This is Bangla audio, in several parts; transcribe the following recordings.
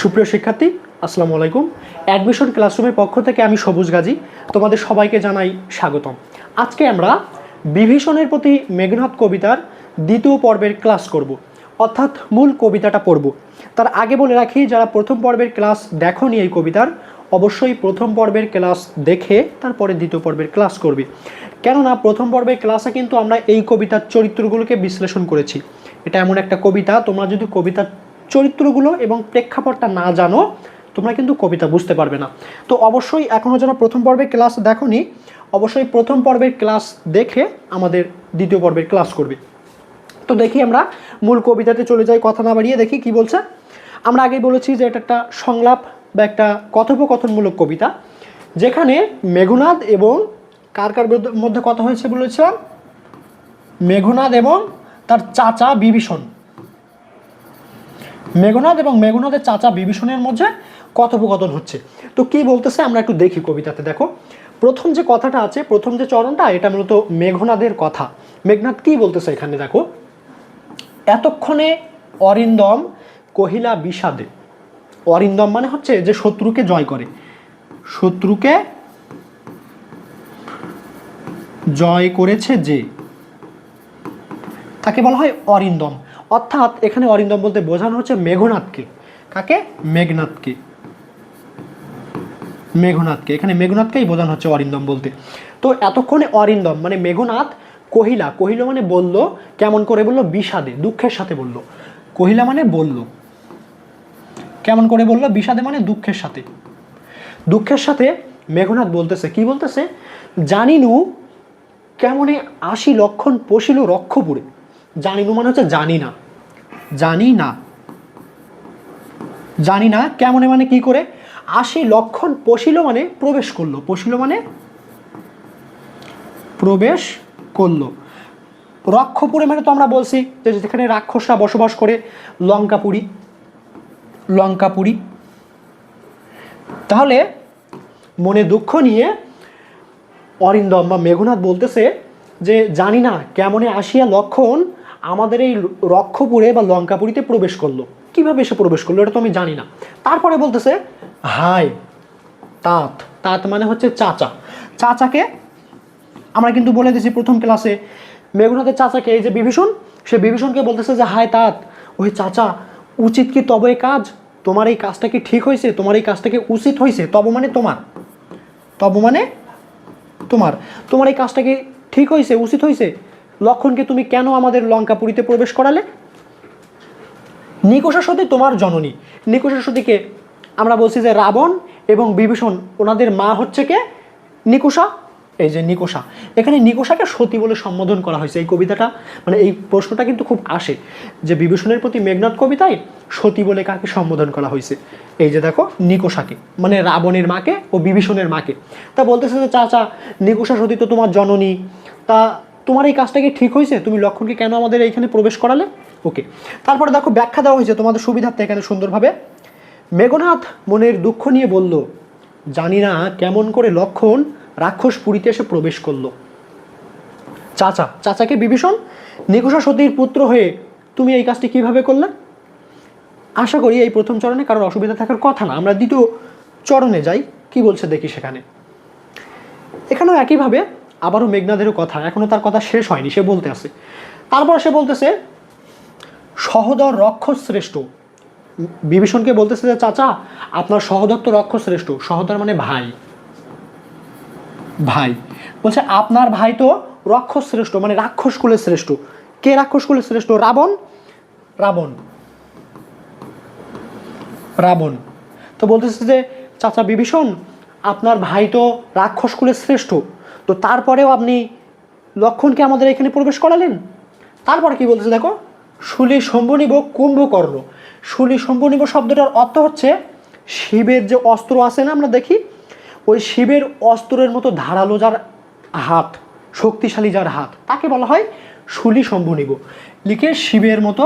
সুপ্রিয় শিক্ষার্থী, আসসালামু আলাইকুম। অ্যাডমিশন ক্লাসরুমের পক্ষ থেকে আমি সবুজ গাজী তোমাদের সবাইকে জানাই স্বাগতম। আজকে আমরা বিভীষণের প্রতি মেঘনাদ কবিতার দ্বিতীয় পর্বের ক্লাস করব, অর্থাৎ মূল কবিতাটা পড়ব। তার আগে বলে রাখি, যারা প্রথম পর্বের ক্লাস দেখোনি এই কবিতার, অবশ্যই প্রথম পর্বের ক্লাস দেখে তারপরে দ্বিতীয় পর্বের ক্লাস করবে। কেননা প্রথম পর্বের ক্লাসে কিন্তু আমরা এই কবিতার চরিত্রগুলোকে বিশ্লেষণ করেছি। এটা এমন একটা কবিতা, তোমরা যদি কবিতার চরিত্রগুলো এবং প্রেক্ষাপটটা না জানো তোমরা কিন্তু কবিতা বুঝতে পারবে না। তো অবশ্যই এখনও যারা প্রথম পর্বের ক্লাস দেখোনি, অবশ্যই প্রথম পর্বের ক্লাস দেখে আমাদের দ্বিতীয় পর্বের ক্লাস করবে। তো দেখি আমরা মূল কবিতাতে চলে যাই, কথা না বাড়িয়ে দেখি কি বলছে। আমরা আগেই বলেছি যে এটা একটা সংলাপ বা একটা কথোপকথনমূলক কবিতা, যেখানে মেঘনাদ এবং কার কার মধ্যে কথা হয়েছে বলেছিলাম, মেঘনাদ এবং তার চাচা বিভীষণ। মেঘনাদ এবং মেঘনাদের চাচা বিভীষণের মধ্যে কথোপকথন হচ্ছে। তো কি বলতেছে আমরা একটু দেখি কবিতাতে। দেখো, প্রথম যে কথাটা আছে, প্রথম যে চরণটা, এটা মূলত মেঘনাদের কথা। মেঘনাদ কি বলতেছে এখানে দেখো, এতক্ষণে অরিন্দম কহিলা বিষাদে। অরিন্দম মানে হচ্ছে যে শত্রুকে জয় করে, শত্রুকে জয় করেছে যে, তাকে বলা হয় অরিন্দম। অর্থাৎ এখানে অরিন্দম বলতে বোঝানো হচ্ছে মেঘনাদকে। কাকে? মেঘনাদকে। মেঘনাদকে, এখানে মেঘনাদকেই বোঝানো হচ্ছে অরিন্দম বলতে। তো এতক্ষণে অরিন্দম মানে মেঘনাদ কহিলা, কহিল মানে বলল, কেমন করে বলল? বিষাদে, দুঃখের সাথে বলল। কহিলা মানে বলল, কেমন করে বলল? বিষাদে মানে দুঃখের সাথে। দুঃখের সাথে মেঘনাদ বলতেছে, কি বলতেছে? জানিনু কেমনে ৮০ লক্ষণ পশিল রক্ষপুরে। জানিনু মানে হচ্ছে জানি না, জানি না, জানি না কেমনে মানে কি করে? ৮০ লক্ষণ পশিল মানে প্রবেশ করলো, পশিল মানে প্রবেশ করলো। রক্ষপুরে মানে তো আমরা বলছি যে যেখানে রাক্ষসরা বসবাস করে, লঙ্কাপুরী, লঙ্কাপুরী। তাহলে মনে দুঃখ নিয়ে অরিন্দম বা মেঘনাদ বলতেছে যে জানি না কেমনে আসিয়া লক্ষণ আমাদের এই রক্ষপুরে বা লঙ্কাপুরীতে প্রবেশ করলো। কিভাবে এসে প্রবেশ করলো এটা তো আমি জানি না। তারপরে বলতেছে হায় তাঁত, তাঁত মানে হচ্ছে চাচা। চাচাকে আমরা কিন্তু বলে দিয়েছি প্রথম ক্লাসে, মেঘনাদের চাচাকে, এই যে বিভীষণ, সে বিভীষণকে বলতেছে যে হায় তাঁত, ওই চাচা, উচিত কি তবে কাজ? তোমার এই কাজটা কি ঠিক হয়েছে? তোমার এই কাজটা কি উচিত হয়েছে? তব মানে তোমার, তব মানে তোমার, তোমার এই কাজটা কি ঠিক হয়েছে, উচিত হয়েছে? লক্ষণকে তুমি কেন আমাদের লঙ্কাপুরীতে প্রবেশ করালে? নিকুষা সতী তোমার জননী। নিকুষা সতীকে আমরা বলছি যে রাবণ এবং বিভীষণ, ওনাদের মা হচ্ছে কে? নিকুষা। এই যে নিকুষা, এখানে নিকুষাকে সতী বলে সম্বোধন করা হয়েছে। এই কবিতাটা মানে এই প্রশ্নটা কিন্তু খুব আসে যে বিভীষণের প্রতি মেঘনাদ কবিতায় সতী বলে কাকে সম্বোধন করা হয়েছে। এই যে দেখো, নিকুষাকে মানে রাবণের মাকে ও বিভীষণের মাকে। তা বলতেছে যে চাচা, নিকুষা সতী তো তোমার জননী, তা তোমার এই কাজটা কি ঠিক হয়েছে? তুমি লক্ষণকে কেন আমাদের এইখানে প্রবেশ করালে? ওকে, তারপরে দেখো ব্যাখ্যা দেওয়া হয়েছে তোমাদের সুবিধার্থে এখানে সুন্দরভাবে। মেঘনাদ মনের দুঃখ নিয়ে বলল, জানি না কেমন করে লক্ষণ রাক্ষসপুরীতে এসে প্রবেশ করলো। চাচা, চাচাকে বিভীষণ, নিকুষা সতীর পুত্র হয়ে তুমি এই কাজটি কিভাবে করলে? আশা করি এই প্রথম চরণে কারোর অসুবিধা থাকার কথা না। আমরা দ্বিতীয় চরণে যাই, কি বলছে দেখি সেখানে। এখানেও একইভাবে আবারও মেঘনাদেরও কথা, এখনো তার কথা শেষ হয়নি, সে বলতে আছে। তারপর সে বলতেছে সহোদর রক্ষস শ্রেষ্ঠ। বিভীষণকে বলতেছে যে চাচা, আপনার সহোদর তো রক্ষস শ্রেষ্ঠ। সহোদর মানে ভাই, ভাই। বলছে আপনার ভাই তো রক্ষস শ্রেষ্ঠ মানে রাক্ষস কুলের শ্রেষ্ঠ। কে রাক্ষস কুলের শ্রেষ্ঠ? রাবণ, রাবণ, রাবণ। তো বলতেছে যে চাচা বিভীষণ, আপনার ভাই তো রাক্ষস কুলের শ্রেষ্ঠ, তো তারপরেও আপনি লক্ষণকে আমাদের এখানে প্রবেশ করালেন। তারপরে কি বলতেছে দেখো, শুলি শম্ভনিব কুম্ভকর্ণ। শুলি শম্ভনিব শব্দটার অর্থ হচ্ছে শিবের যে অস্ত্র আছে না, আমরা দেখি ওই শিবের অস্ত্রের মতো ধারালো যার হাত, শক্তিশালী যার হাত, তাকে বলা হয় শুলি শম্ভনিব। লিখে শিবের মতো,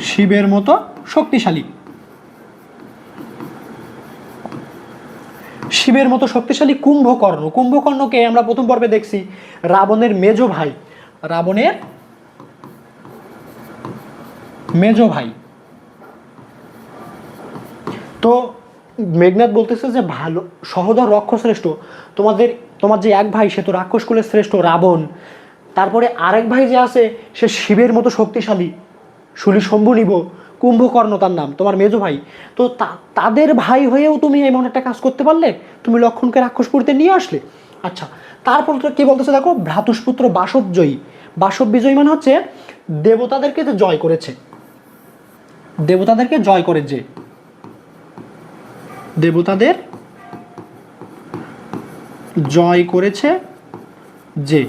শিবের মতো শক্তিশালী, শিবের মতো শক্তিশালী কুম্ভকর্ণ। কুম্ভকর্ণকে আমরা প্রথম পর্বে দেখছি রাবণের মেজ ভাই, রাবণের মেজ ভাই। তো মেঘনাদ বলতেছে যে ভালো সহোদর রক্ষশ্রেষ্ঠ, তোমার যে এক ভাই সে তো রাক্ষসকুলের শ্রেষ্ঠ রাবণ, তারপরে আরেক ভাই যে আছে সে শিবের মতো শক্তিশালী, শুলি শম্ভুনিভ, কুম্ভকর্ণ তার নাম, তোমার মেজো ভাই। তো তাদের ভাই হয়েও তুমি এমন একটা কাজ করতে পারলে, তুমি লক্ষণকে রাক্ষসপুরীতে নিয়ে আসলে। আচ্ছা, তারপর তো কি বলতেছে দেখো, ভ্রাতুষ্পুত্র বাসবজয়ী। বাসব বিজয়ী মানে হচ্ছে দেবতাদেরকে যে জয় করেছে, দেবতাদেরকে জয় করে যে, দেবতাদের জয় করেছে যে।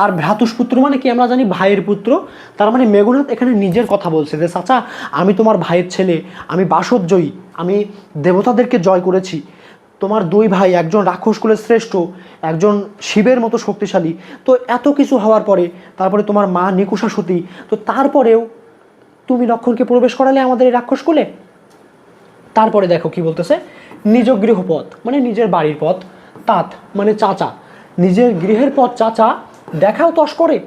আর ভ্রাতুষ্পুত্র মানে কি আমরা জানি ভাইয়ের পুত্র, তার মানে মেঘনাদ এখানে নিজের কথা বলছে যে চাচা আমি তোমার ভাইয়ের ছেলে, আমি বাসবজয়ী, আমি দেবতাদেরকে জয় করেছি, তোমার দুই ভাই একজন রাক্ষসকুলের শ্রেষ্ঠ, একজন শিবের মতো শক্তিশালী, তো এত কিছু হওয়ার পরে তারপরে তোমার মা নিকুষা সতী, তো তারপরেও তুমি লক্ষণকে প্রবেশ করালে আমাদের এই রাক্ষসকুলে। তারপরে দেখো কি বলতেছে, নিজ গৃহপথ মানে নিজের বাড়ির পথ, তাত মানে চাচা, নিজের গৃহের পথ চাচা দেখাও তস্করে,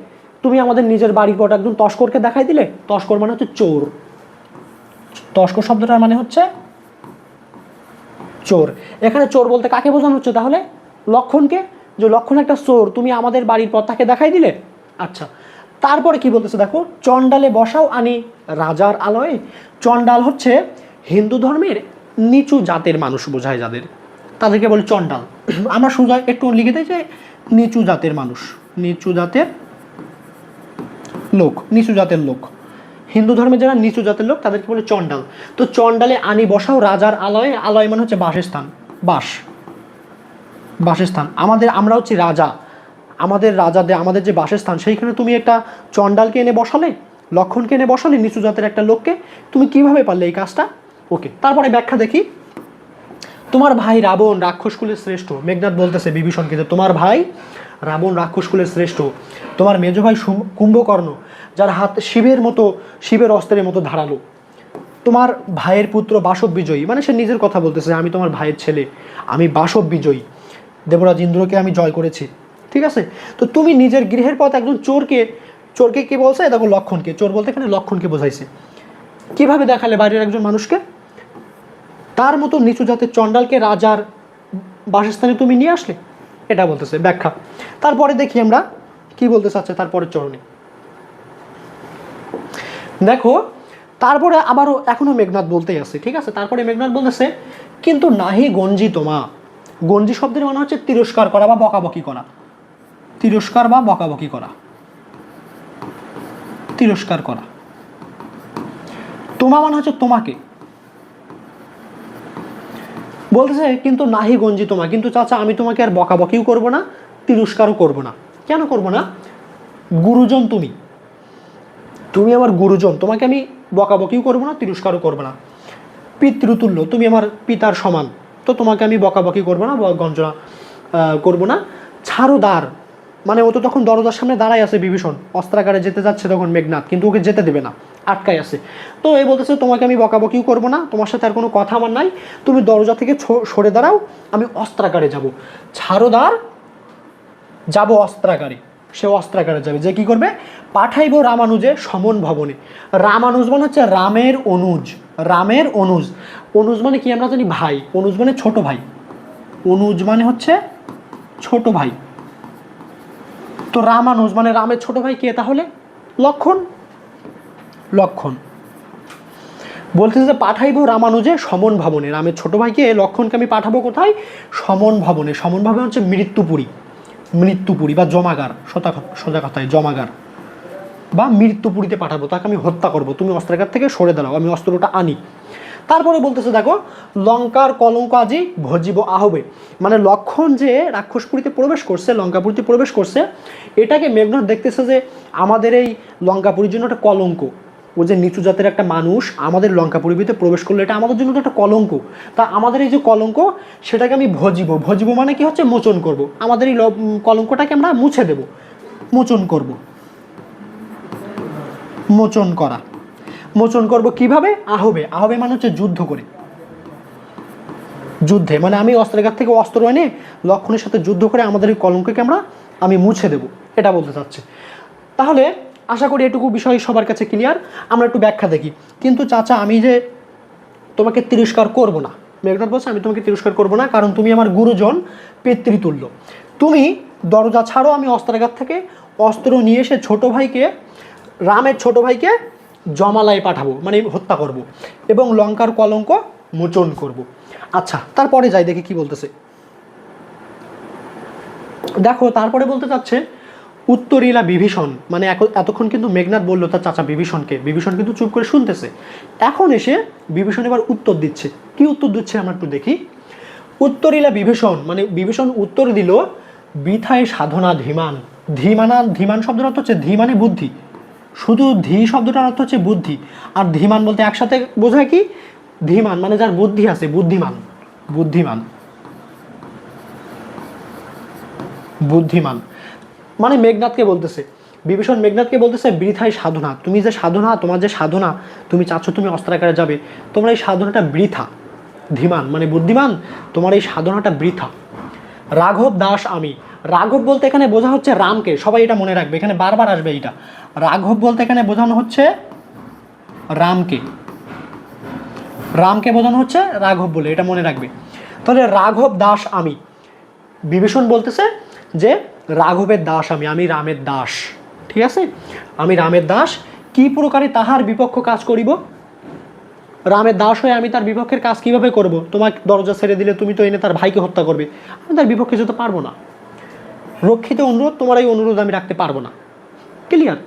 তুমি আমাদের নিজের বাড়ির পথ একদম তস্করকে দেখাই দিলে। তস্কর মানে হচ্ছে চোর, তস্কর শব্দটার মানে হচ্ছে চোর। এখানে চোর বলতে কাকে বোঝানো হচ্ছে তাহলে? লক্ষণকে, যে লক্ষণ একটা চোর, তুমি আমাদের বাড়ির পথ তাকে দেখাই দিলে। আচ্ছা, তারপরে কি বলতেছে দেখো, চণ্ডালে বসাও আনি রাজার আলয়ে। চণ্ডাল হচ্ছে হিন্দু ধর্মের নিচু জাতের মানুষ বোঝায়, যাদের তাদেরকে বলে চণ্ডাল। আমরা সোজা একটু লিখে দিই যে নিচু জাতের মানুষ, নিচু জাতের লোক, নিচু জাতের লোক, হিন্দু ধর্মে যারা নিচু জাতের লোক তাদেরকে বলে চণ্ডাল। তো চণ্ডালে আনি বসাও রাজার আলয়ে, আলয় মানে হচ্ছে বাসস্থান, বাসস্থান। আমরা হচ্ছে রাজা, আমাদের যে বাসস্থান সেইখানে তুমি একটা চণ্ডালকে এনে বসালে, লক্ষণকে এনে বসালে, নিচু জাতের একটা লোককে, তুমি কিভাবে পারলে এই কাজটা? ওকে, তারপরে ব্যাখ্যা দেখি। তোমার ভাই রাবণ রাক্ষসকুলের শ্রেষ্ঠ, মেঘনাদ বলতেছে বিভীষণকে যে তোমার ভাই রাবণ রাক্ষসকুলের শ্রেষ্ঠ, তোমার মেজ ভাই কুম্ভকর্ণ যার হাত শিবের অস্ত্রের মতো ধারালো, তোমার ভাইয়ের পুত্র বাসব বিজয়ী, মানে সে নিজের কথা বলতেছে আমি তোমার ভাইয়ের ছেলে, আমি বাসব বিজয়ী, দেবরাজ ইন্দ্রকে আমি জয় করেছি। ঠিক আছে, তো তুমি নিজের গৃহের পথ একজন চোরকে কি বলছে দেখো, লক্ষণকে, চোর বলতে এখানে লক্ষণকে বোঝাইছে। কিভাবে দেখালে বাইরের একজন মানুষকে? তার মতো নিচু জাতের চণ্ডালকে রাজার বাসস্থানে তুমি নিয়ে আসলে, এটা বলতেছে ব্যাখ্যা। তারপরে দেখি আমরা কি বলতে চাচ্ছে তারপরের চরণে। দেখো তারপরে আবারও এখনো মেঘনাদ বলতেই আছে, ঠিক আছে। তারপরে মেঘনাদ বলতেছে কিন্তু নাহি গঞ্জি তোমা। গঞ্জি শব্দের মানে হচ্ছে তিরস্কার করা বা বকাবকি করা, তিরস্কার বা বকাবকি করা, তিরস্কার করা। তোমা মানে হচ্ছে তোমাকে, বলতেছে কিন্তু নাহি গঞ্জি তোমা, কিন্তু চাচা আমি তোমাকে আর বকাবকিও করব না, তিরস্কারও করব না। কেন করব না? গুরুজন তুমি, তুমি আমার গুরুজন, তোমাকে আমি বকাবকিও করব না, তিরস্কারও করব না। পিতৃতুল্য, তুমি আমার পিতার সমান, তো তোমাকে আমি বকাবকি করব না, গঞ্জনা করব না। ছাড়ো দ্বার, মানে ও তো তখন দরজার সামনে দাঁড়াই আছে, বিভীষণ অস্ত্রাগারে যেতে যাচ্ছে তখন মেঘনাদ, কিন্তু ওকে যেতে দেবে না, আটকাই আছে। তো এই বলতেছে তোমাকে আমি বকাবকিও করব না, তোমার সাথে আর কোনো কথা আমার নাই, তুমি দরজা থেকে সরে দাঁড়াও, আমি অস্ত্রাগারে যাব। ছাড়ো দ্বার, যাব অস্ত্রাগারে, সে অস্ত্রাগারে যাবে, যে কি করবে? পাঠাইব রামানুজে সমন ভবনে। রামানুজ মানে হচ্ছে রামের অনুজ, রামের অনুজ। অনুজ মানে কি আমরা জানি ভাই, অনুজ মানে ছোট ভাই, অনুজ মানে হচ্ছে ছোট ভাই। তো রামানুজ মানে রামের ছোট ভাই কে তাহলে? লক্ষণ। লক্ষণ বলতেছে যে পাঠাইব রামানুজে সমন ভবনে, রামের ছোট ভাইকে লক্ষণকে আমি পাঠাবো কোথায়? সমন ভবনে। সমন ভবন হচ্ছে মৃত্যুপুরী, মৃত্যুপুরী বা জমাগার, সোজা কথায় জমাগার বা মৃত্যুপুরীতে পাঠাবো, তাকে আমি হত্যা করব, তুমি অস্ত্রাগার থেকে সরে দাঁড়াও, আমি অস্ত্রটা আনি। তারপরে বলতেছে দেখো, লঙ্কার কলঙ্ক আজি ভজিব আহবে, মানে লক্ষণ যে রাক্ষসপুরীতে প্রবেশ করছে, লঙ্কাপুরীতে প্রবেশ করছে, এটাকে মেঘনাদ দেখতেছে যে আমাদের এই লঙ্কাপুরীর জন্য একটা কলঙ্ক, ও যে নিচু জাতের একটা মানুষ আমাদের লঙ্কাপুরীতে প্রবেশ করলো, এটা আমাদের জন্য তো একটা কলঙ্ক। তা আমাদের এই যে কলঙ্ক সেটাকে আমি ভজিব মানে কি হচ্ছে? মোচন করব, আমাদের এই কলঙ্কটাকে আমরা মুছে দেব, মোচন করব, মোচন করা, মোচন করব কিভাবে? আহবে, আহবে মানে হচ্ছে যুদ্ধ করে, যুদ্ধে, মানে আমি অস্ত্রাগার থেকে অস্ত্র এনে লক্ষণের সাথে যুদ্ধ করে আমাদের এই কলঙ্ককে আমি মুছে দেব, এটা বলতে চাচ্ছে। তাহলে আশা করি এটুকু বিষয় সবার কাছে ক্লিয়ার। আমরা একটু ব্যাখ্যা দেখি। কিন্তু চাচা আমি যে তোমাকে তিরস্কার করব না, মেঘনাদ বলছে আমি তোমাকে তিরস্কার করবো না, কারণ তুমি আমার গুরুজন, পিতৃতুল্য। তুমি দরজা ছাড়ো, আমি অস্ত্রাগার থেকে অস্ত্র নিয়ে এসে রামের ছোট ভাইকে জমালায় পাঠাবো, মানে হত্যা করব, এবং লঙ্কার কলঙ্ক মোচন করব। আচ্ছা, তারপরে যাই দেখি কি বলতেছে। দেখো তারপরে বলতে চাচ্ছে উত্তরীলা বিভীষণ, মানে এতক্ষণ কিন্তু মেঘনাদ বললো তার চাচা বিভীষণকে, বিভীষণ কিন্তু চুপ করে শুনতেছে। এখন এসে বিভীষণ এবার উত্তর দিচ্ছে। কি উত্তর দিচ্ছে আমরা একটু দেখি। উত্তরীলা বিভীষণ, মানে বিভীষণ উত্তর দিল, বৃথায় সাধনা ধীমান। ধীমান শব্দের অর্থ হচ্ছে, ধী মানে বুদ্ধি, শুধু ধী শব্দটার অর্থ হচ্ছে বুদ্ধি, আর ধীমান বলতে একসাথে বোঝায় কি, ধীমান মানে যার বুদ্ধি আছে, বুদ্ধিমান, বুদ্ধিমান, বুদ্ধিমান। মানে মেঘনাদকে বলতেছে, বিভীষণ মেঘনাদকে বলতেছে বৃথায় সাধনা, তুমি যে সাধনা, তোমার যে সাধনা, তুমি চাচ্ছ তুমি অস্ত্রাগারে যাবে, তোমার এই সাধনাটা বৃথা। ধীমান মানে বুদ্ধিমান, তোমার এই সাধনাটা বৃথা। রাঘব দাস আমি। রাঘব বলতে এখানে বোঝা হচ্ছে রামকে, সবাই এটা মনে রাখবে, এখানে বারবার আসবে এইটা। রাঘব বলতে এখানে বোঝানো হচ্ছে রামকে, রামকে বোঝানো হচ্ছে রাঘব বলে, এটা মনে রাখবে। তাহলে রাঘব দাস আমি, বিভীষণ বলতেছে যে রাঘবের দাস আমি রামের দাস, ঠিক আছে, আমি রামের দাস। কি প্রকারে তাহার বিপক্ষ কাজ করিব, রামের দাস হয়ে আমি তার বিপক্ষের কাজ কিভাবে করব? তোমাকে দরজা ছেড়ে দিলে তুমি তো এনে তার ভাইকে হত্যা করবে, আমি তার বিপক্ষে যেতে পারবো না। রক্ষিত অনুরোধ, তোমার এই অনুরোধ আমি রাখতে পারবো না। ক্লিয়ার?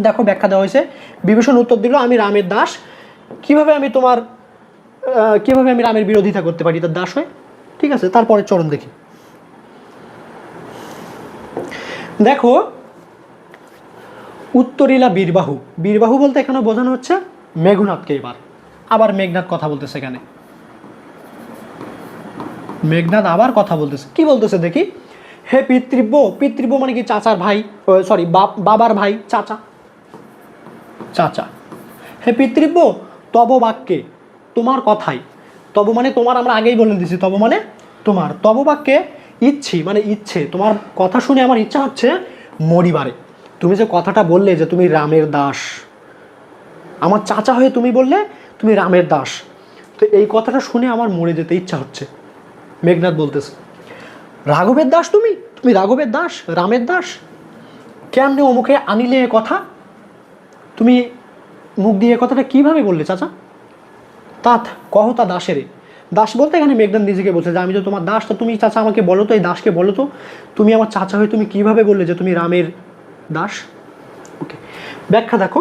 দেখো ব্যাখ্যা দেওয়া হয়েছে। বিভীষণ উত্তর দিল, আমি রামের দাস, কিভাবে আমি রামের বিরোধিতা করতে পারি তার দাস হয়ে? ঠিক আছে, তারপরে চরণ দেখি। দেখো উত্তরীলা বীরবাহু, বীরবাহু বলতে এখানে বোঝানো হচ্ছে মেঘনাদকে। আবার মেঘনাদ কথা বলতেছে এখানে, মেঘনাদ আবার কথা বলতেছে। কি বলতেছে দেখি। হে পিতৃব্য, পিতৃব্য মানে কি চাচার ভাই, সরি বাবার ভাই, চাচা, চাচা। হে পিতৃব্য, তব বাক্যে, তোমার কথাই, তব মানে তোমার, আমরা আগেই বলে দিয়েছি, তব মানে তোমার, তব বাক্যে ইচ্ছি মানে ইচ্ছে, তোমার কথা শুনে আমার ইচ্ছা হচ্ছে মরিবারে। তুমি যে কথাটা বললে যে তুমি রামের দাস, আমার চাচা হয়ে তুমি বললে তুমি রামের দাস, তো এই কথাটা শুনে আমার মরে যেতে ইচ্ছা হচ্ছে। মেঘনাদ বলতেছে রাঘবের দাস, তুমি রাঘবের দাস, রামের দাস, কেমনে অমুখে আনিলে এ কথা, তুমি মুখ দিয়ে কথাটা কিভাবে বললে চাচা? তাত কহতা দাসেরে, দাস বলতে এখানে মেঘনাদ নিজেকে বলছে যে আমি তো তোমার দাস, তো তুমি চাচা আমাকে বলো তো, এই দাসকে বলো তো, তুমি আমার চাচা হয়ে তুমি কিভাবে বললে যে তুমি রামের দাস? ওকে, ব্যাখ্যা দেখো।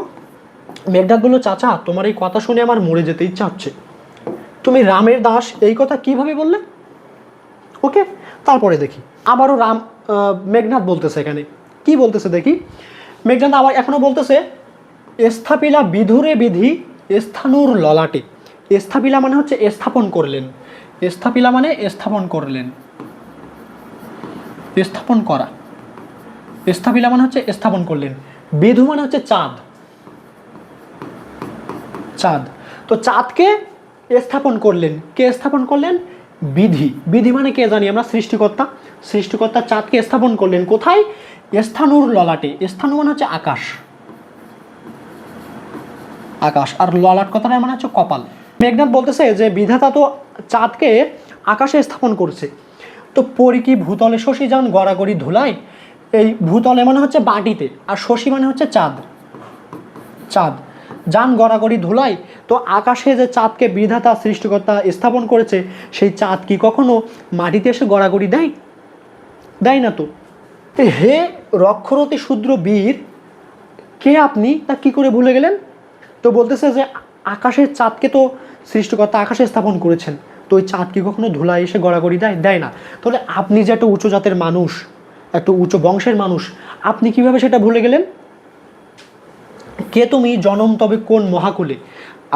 মেঘনাদ বলল, চাচা তোমার এই কথা শুনে আমার মরে যেতে ইচ্ছা হচ্ছে, তুমি রামের দাস এই কথা কিভাবে বললে? ওকে, তারপরে দেখি আবারও মেঘনাদ বলতেছে এখানে। কি বলতেছে দেখি। মেঘনাদ আবার এখনো বলতেছে, স্থাপিলা বিধুরে বিধি স্থানুর ললাটে। স্থাপিলা মানে হচ্ছে স্থাপন করলেন, স্থাপিলা মানে স্থাপন করলেন, স্থাপন করা, স্থাপিলা মানে হচ্ছে স্থাপন করলেন। বিধু মানে হচ্ছে চাঁদ, চাঁদ। তো চাঁদকে স্থাপন করলেন, কে স্থাপন করলেন? বিধি, বিধি মানে কে জানি আমরা, সৃষ্টিকর্তা, সৃষ্টিকর্তা চাঁদকে স্থাপন করলেন কোথায়? স্থানুর ললাটে, স্থানু মানে হচ্ছে আকাশ, আকাশ, আর ললাট কথাটা মানে হচ্ছে কপাল। মেঘনাদ বলতেছে যে বিধাতা তো চাঁদকে আকাশে স্থাপন করছে, তো পরি কি ভূতলে শশী যান গড়াগড়ি ধুলায়, এই ভূতলে মানে হচ্ছে বাটিতে, আর শশী মানে হচ্ছে চাঁদ, চাঁদ যান গড়াগড়ি ধুলায়, তো আকাশে যে চাঁদকে বিধাতা সৃষ্টিকর্তা স্থাপন করেছে, সেই চাঁদ কি কখনো মাটিতে এসে গড়াগড়ি দেয়? দেয় না তো। হে রক্ষরতি শূদ্র বীর, কে আপনি, তা কি করে ভুলে গেলেন? তো বলতেছে যে আকাশের চাঁদকে তো সৃষ্টিকর্তা আকাশে স্থাপন করেছেন, তো ওই চাঁদ কি কখনো ধুলায় এসে গড়াগড়ি দেয়? দেয় না। তাহলে আপনি যে একটা উঁচু জাতের মানুষ, একটা উচ্চ বংশের মানুষ, আপনি কিভাবে সেটা ভুলে গেলেন? কে তুমি, জনম তবে কোন মহাকুলে,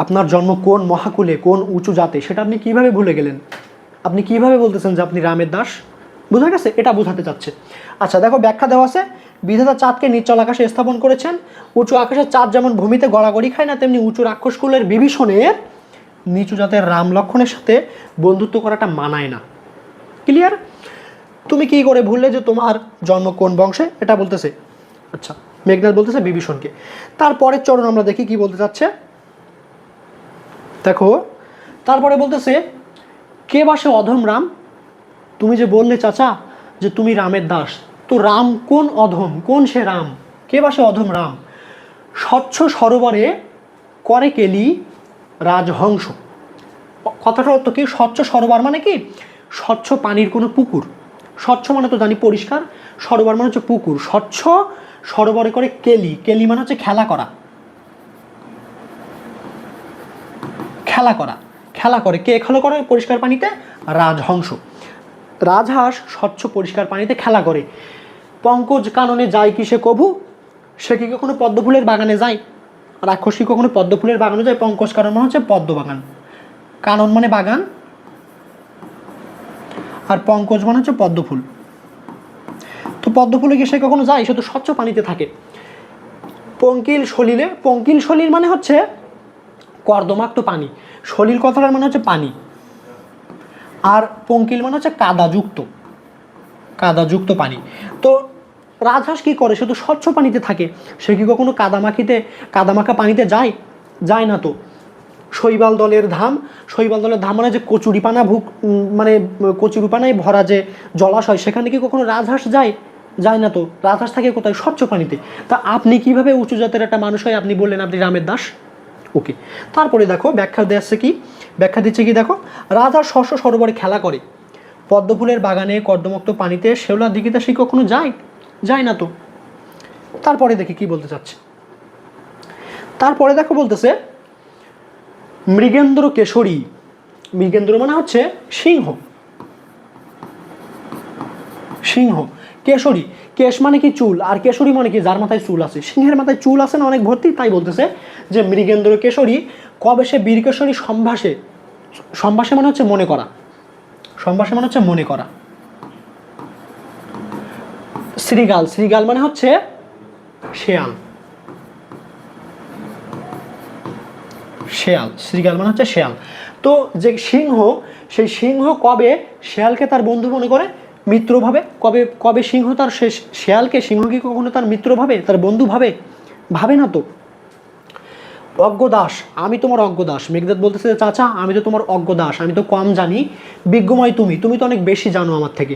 আপনার জন্ম কোন মহাকুলে, কোন উঁচু জাতে, সেটা আপনি কিভাবে ভুলে গেলেন? আপনি কিভাবে বলতেছেন যে আপনি রামের দাস? বোঝা গেছে? এটা বোঝাতে চাচ্ছে। আচ্ছা দেখো ব্যাখ্যা দেওয়া আছে, বিধাতা চাঁদকে নিচল আকাশে স্থাপন করেছেন, উঁচু আকাশের চাঁদ যেমন ভূমিতে গড়াগড়ি খায় না, তেমনি উঁচু রাক্ষসকুলের বিভীষণের নিচু জাতের রাম লক্ষণের সাথে বন্ধুত্ব করাটা মানায় না। ক্লিয়ার? তুমি কি করে ভুললে যে তোমার জন্ম কোন বংশে, এটা বলতেছে। আচ্ছা, মেঘনাদ বলতেছে বিভীষণকে। তারপরের চরণ আমরা দেখি কি বলতে চাচ্ছে। দেখো তারপরে বলতেছে, কে বা সে অধম রাম? তুমি যে বললে চাচা যে তুমি রামের দাস, তো রাম কোন অধম, কোন সে রাম? কে বা সে অধম রাম? স্বচ্ছ সরোবরে করে কেলি রাজহংস। কথাটার অর্থ কি? স্বচ্ছ সরোবর মানে কি? স্বচ্ছ পানির কোনো পুকুর। স্বচ্ছ মানে তো জানি পরিষ্কার, সরোবর মানে হচ্ছে পুকুর। স্বচ্ছ সরোবরে করে কেলি, কেলি মানে হচ্ছে খেলা করা, খেলা করা, খেলা করে। কে খেলা করে পরিষ্কার পানিতে? রাজহংস। রাজহাঁস স্বচ্ছ পরিষ্কার পানিতে খেলা করে। পঙ্কজ কাননে যায় কি সে কভু? সে কি কখনো পদ্মফুলের বাগানে যায়? রাক্ষস কি কখনো পদ্মফুলের বাগানে যায়? পঙ্কজ কানন মানে হচ্ছে পদ্ম বাগান, কানন মানে বাগান, আর পঙ্কজ মানে হচ্ছে পদ্মফুল। তো পদ্মফুলে কি সে কখনো যায়? সে তো স্বচ্ছ পানিতে থাকে। পঙ্কিল সলিলে, পঙ্কিল সলিল মানে হচ্ছে কর্দমাক্ত পানি, সলিল কথাটার মানে হচ্ছে পানি, আর পঙ্কিল মানে হচ্ছে কাদাযুক্ত, কাদাযুক্ত পানি। তো রাজহাঁস কি করে? সে তো স্বচ্ছ পানিতে থাকে, সে কি কখনো কাদামাখা পানিতে যায়? যায় না তো। শৈবাল দলের ধাম, শৈবাল দলের ধাম মানে যে কচুরিপানা মানে কচুরিপানায় ভরা যে জলাশয়, সেখানে কি কখনো রাজহাঁস যায়? যায় না তো। রাজহাঁস থাকে কোথায়? স্বচ্ছ পানিতে। তা আপনি কিভাবে উঁচু জাতের একটা মানুষ হয় আপনি বললেন আপনি রামের দাস? ওকে, তারপরে দেখো ব্যাখ্যা দিচ্ছে কি, ব্যাখ্যা দিচ্ছে কি দেখো, রাজহাঁস শস্য সরোবরে খেলা করে, পদ্মফুলের বাগানে কর্দমুক্ত পানিতে শেওলা দিঘিতে সে কখনো যায়? যায় না তো। তারপরে দেখি কি বলতে চাচ্ছে। তারপরে দেখো বলতেছে মৃগেন্দ্র কেশরী, মৃগেন্দ্র মানে হচ্ছে সিংহ, সিংহ। কেশরী, কেশ মানে কি চুল, আর কেশরী মানে কি যার মাথায় চুল আছে। সিংহের মাথায় চুল আছে না অনেক ভর্তি, তাই বলতেছে যে মৃগেন্দ্র কেশরী কবে সে বীরকেশরী সম্ভাসে, সম্ভাসে মানে হচ্ছে মনে করা, সম্ভাসে মানে হচ্ছে মনে করা। শ্রীগাল, শ্রীগাল মানে হচ্ছে শেয়াল, শেয়াল, শ্রীগাল মানে হচ্ছে শেয়াল। তো যে সিংহ, সেই সিংহ কবে শেয়ালকে তার বন্ধু মনে করে, মিত্র ভাবে? কবে কবে সিংহ তার শেয়ালকে, সিংহ কি কখনো তার মিত্র ভাবে, তার বন্ধু ভাবে? ভাবে না তো। অজ্ঞদাস, আমি তোমার অজ্ঞদাস। মেঘনাদ বলতেছে চাচা আমি তো তোমার অজ্ঞদাস, আমি তো কম জানি, বিজ্ঞময় তুমি, তুমি তো অনেক বেশি জানো আমার থেকে।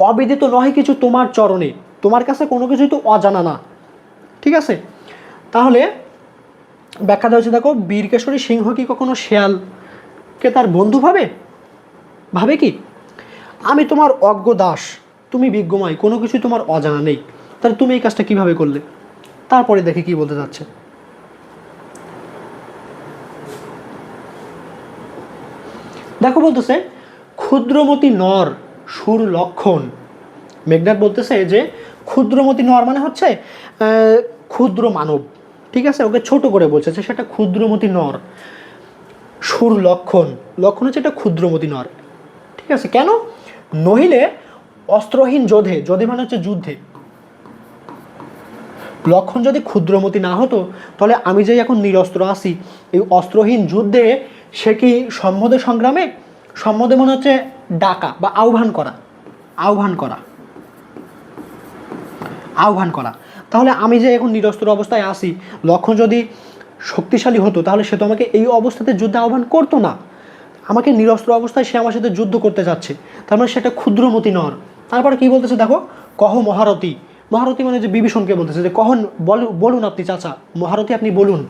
অবিদিত নয় কিছু তোমার চরণে, তোমার কাছে কোনো কিছুই তো অজানা না। ঠিক আছে, তাহলে ব্যাখ্যা দেওয়া হচ্ছে দেখো, বীরকেশরী সিংহ কি কখনো শেয়ালকে তার বন্ধু ভাবে? ভাবে কি? আমি তোমার অজ্ঞ দাস, তুমি বিজ্ঞময়, কোনো কিছুই তোমার অজানা নেই, তাহলে তুমি এই কাজটা কিভাবে করলে? তারপরে দেখে কি বলতে যাচ্ছে। দেখো বলতেছে ক্ষুদ্রমতি নর সুর লক্ষণ। মেঘনাদ বলতেছে যে ক্ষুদ্রমতি নর মানে হচ্ছে ক্ষুদ্র মানব, ঠিক আছে, ওকে ছোট করে বলছে সেটা ক্ষুদ্রমতি নর। সুর লক্ষণ, লক্ষণ হচ্ছে এটা ক্ষুদ্রমতি নর, ঠিক আছে। কেন? নহিলে অস্ত্রহীন যোধে, যোধে মানে হচ্ছে যুদ্ধে, লক্ষণ যদি ক্ষুদ্রমতি না হতো তাহলে আমি যে এখন নিরস্ত্র আছি, এই অস্ত্রহীন যুদ্ধে সে কি সম্মদে সংগ্রামে, সম্মদে মনে হচ্ছে ডাকা বা আহ্বান করা, আহ্বান করা, আহ্বান করা। তাহলে আমি যে এখন নিরস্ত্র অবস্থায় আসি, লক্ষণ যদি শক্তিশালী হতো তাহলে সে তো আমাকে এই অবস্থাতে যুদ্ধে আহ্বান করতো না, আমাকে নিরস্ত্র অবস্থায় সে আমার সাথে যুদ্ধ করতে যাচ্ছে, তার মানে সেটা ক্ষুদ্রমতি নর। তারপরে কি বলতেছে দেখো, কহ মহারথী, মহারথী মানে যে বিভীষণকে বলতেছে যে কহন বলুন আপনি চাচা, মহারথী আপনি বলুন।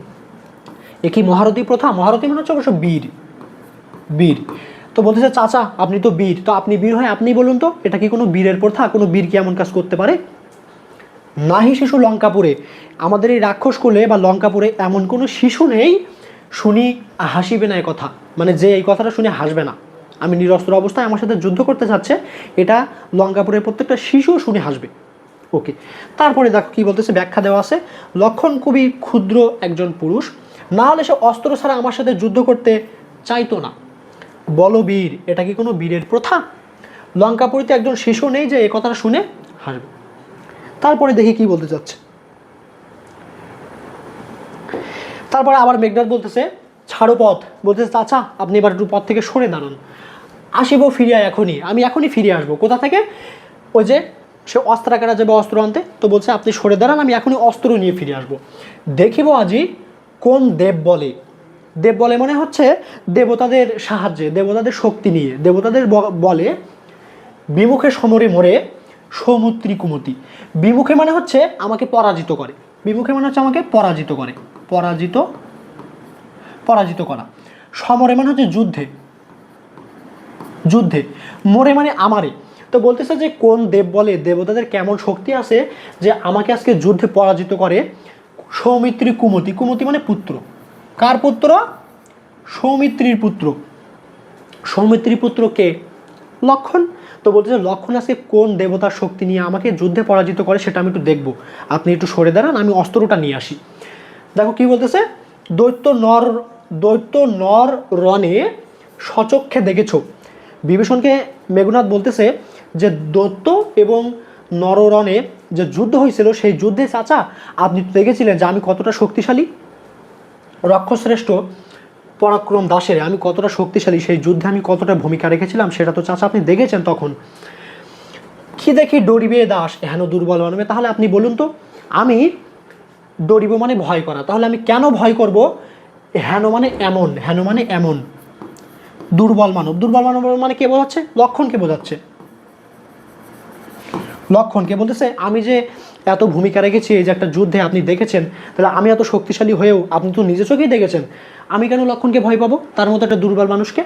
এ কি মহারথী প্রথা? মহারথী মানে হচ্ছে অবশ্য বীর, বীর। তো বলতেছে চাচা আপনি তো বীর, তো আপনি বীর হয় আপনি বলুন তো, এটা কি কোনো বীরের প্রথা? কোনো বীর কি এমন কাজ করতে পারে? নাহি শিশু লঙ্কাপুরে, আমাদের এই রাক্ষসকুলে বা লঙ্কাপুরে এমন কোনো শিশু নেই শুনি হাসিবে না এই কথা, মানে যে এই কথাটা শুনে হাসবে না, আমি নিরস্ত্র অবস্থায় আমার সাথে যুদ্ধ করতে চাচ্ছে, এটা লঙ্কাপুরের প্রত্যেকটা শিশু শুনে হাসবে। ওকে, তারপরে দেখো কি বলতেছে, ব্যাখ্যা দেওয়া আছে, লক্ষণ খুবই ক্ষুদ্র একজন পুরুষ, না হলে সে অস্ত্র ছাড়া আমার সাথে যুদ্ধ করতে চাইতো না। বলো বীর, এটা কি কোনো বীরের প্রথা? লঙ্কাপুরীতে একজন শিশু নেই যে এই কথাটা শুনে হাসবে। তারপরে দেখি কি বলতে চাচ্ছে। তারপরে আবার মেঘনাদ বলতেছে ছাড়ো পথ, বলতেছে চাচা আপনি এবার একটু পথ থেকে সরে দাঁড়ান, আসিব ফিরিয়া এখনই, আমি এখনই ফিরে আসবো। কোথা থেকে? ওই যে সে অস্ত্রাগারে যাবে অস্ত্র আনতে, তো বলছে আপনি সরে দাঁড়ান, আমি এখনই অস্ত্র নিয়ে ফিরে আসবো। দেখিব আজি কোন দেব বলে, দেব বলে মানে হচ্ছে দেবতাদের সাহায্যে, দেবতাদের শক্তি নিয়ে, দেবতাদের বলে বিমুখে সমরে মরে সৌমুত্রী কুমতি। বিমুখে মানে হচ্ছে আমাকে পরাজিত করে, বিমুখে মানে হচ্ছে আমাকে পরাজিত করে, পরাজিত করা। সমরে মানে হচ্ছে যুদ্ধে, যুদ্ধে। মরে মানে আমারে। তো বলতেছে যে কোন দেব বলে দেবতাদের কেমন শক্তি আছে যে আমাকে আজকে যুদ্ধে পরাজিত করে সৌমিত্রী কুমতি। কুমতি মানে পুত্র। কার পুত্র? সৌমিত্রীর পুত্র। সৌমিত্রীর পুত্র কে? লক্ষণ। তো বলতেছে লক্ষণ আজকে কোন দেবতার শক্তি নিয়ে আমাকে যুদ্ধে পরাজিত করে সেটা আমি একটু দেখবো। আপনি একটু সরে দাঁড়ান, আমি অস্ত্রটা নিয়ে আসি। দেখো কি বলতেছে, দৈত্য নর রণে সচক্ষে দেখেছ। বিভীষণকে মেঘনাদ বলতেছে যে দৈত্য এবং নররণে যে যুদ্ধ হয়েছিল সেই যুদ্ধে চাচা আপনি তো দেখেছিলেন যে আমি কতটা শক্তিশালী, রক্ষশ্রেষ্ঠ পরাক্রম দাসের আমি কতটা শক্তিশালী, সেই যুদ্ধে আমি কতটা ভূমিকা রেখেছিলাম সেটা তো চাচা আপনি দেখেছেন তখন। কি দেখি ডরিবে দাস হেন দুর্বল মানবে। তাহলে আপনি বলুন তো, আমি ডরিব মানে ভয় করা, তাহলে আমি কেন ভয় করব? হেন মানে এমন, হেন মানে এমন। দুর্বল মানব, দুর্বল মানব মানে কে বোঝাচ্ছে? লক্ষণকে বোঝাচ্ছে। লক্ষণকে বলতেছে আমি যে এত ভূমিকা রেখেছি এই যে একটা যুদ্ধে আপনি দেখেছেন, তাহলে আমি এত শক্তিশালী হয়েও আপনি তো নিজে চোখেই দেখেছেন, আমি কেন লক্ষণকে ভয় পাবো? তার মতো একটা দুর্বল মানুষকে।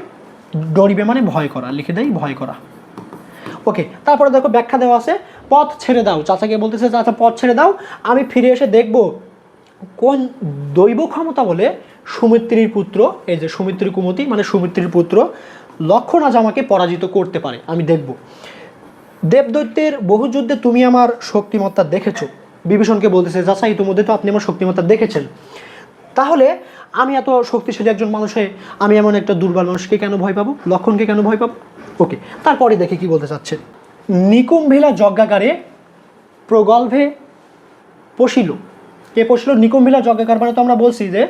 ডরিবে মানে ভয় করা, লিখে দেয় ভয় করা। ওকে, তারপরে দেখো ব্যাখ্যা দেওয়া আছে, পথ ছেড়ে দাও। চাচাকে বলতেছে চাচা পথ ছেড়ে দাও, আমি ফিরে এসে দেখব কোন দৈব ক্ষমতা বলে সুমিত্রীর পুত্র, এই যে সুমিত্রী কুমতি মানে সুমিত্রীর পুত্র লক্ষণ আজ আমাকে পরাজিত করতে পারে, আমি দেখব। দেবদৈত্যের বহু যুদ্ধে তুমি আমার শক্তিমত্তা দেখেছো। বিভীষণকে বলতেছে চাচা ইতিমধ্যে তো আপনি আমার শক্তিমত্তা দেখেছেন, তাহলে আমি এত শক্তিশালী একজন মানুষে আমি এমন একটা দুর্বল মানুষকে কেন ভয় পাবো, লক্ষণকে কেন ভয় পাবো? ওকে, তারপরে দেখে কি বলতে চাচ্ছে, নিকুম্ভিলা যজ্ঞাগারে প্রগল্ভে পশিল। কে পশিল? নিকুম্ভিলা যজ্ঞাগার মানে তো আমরা বলছি যে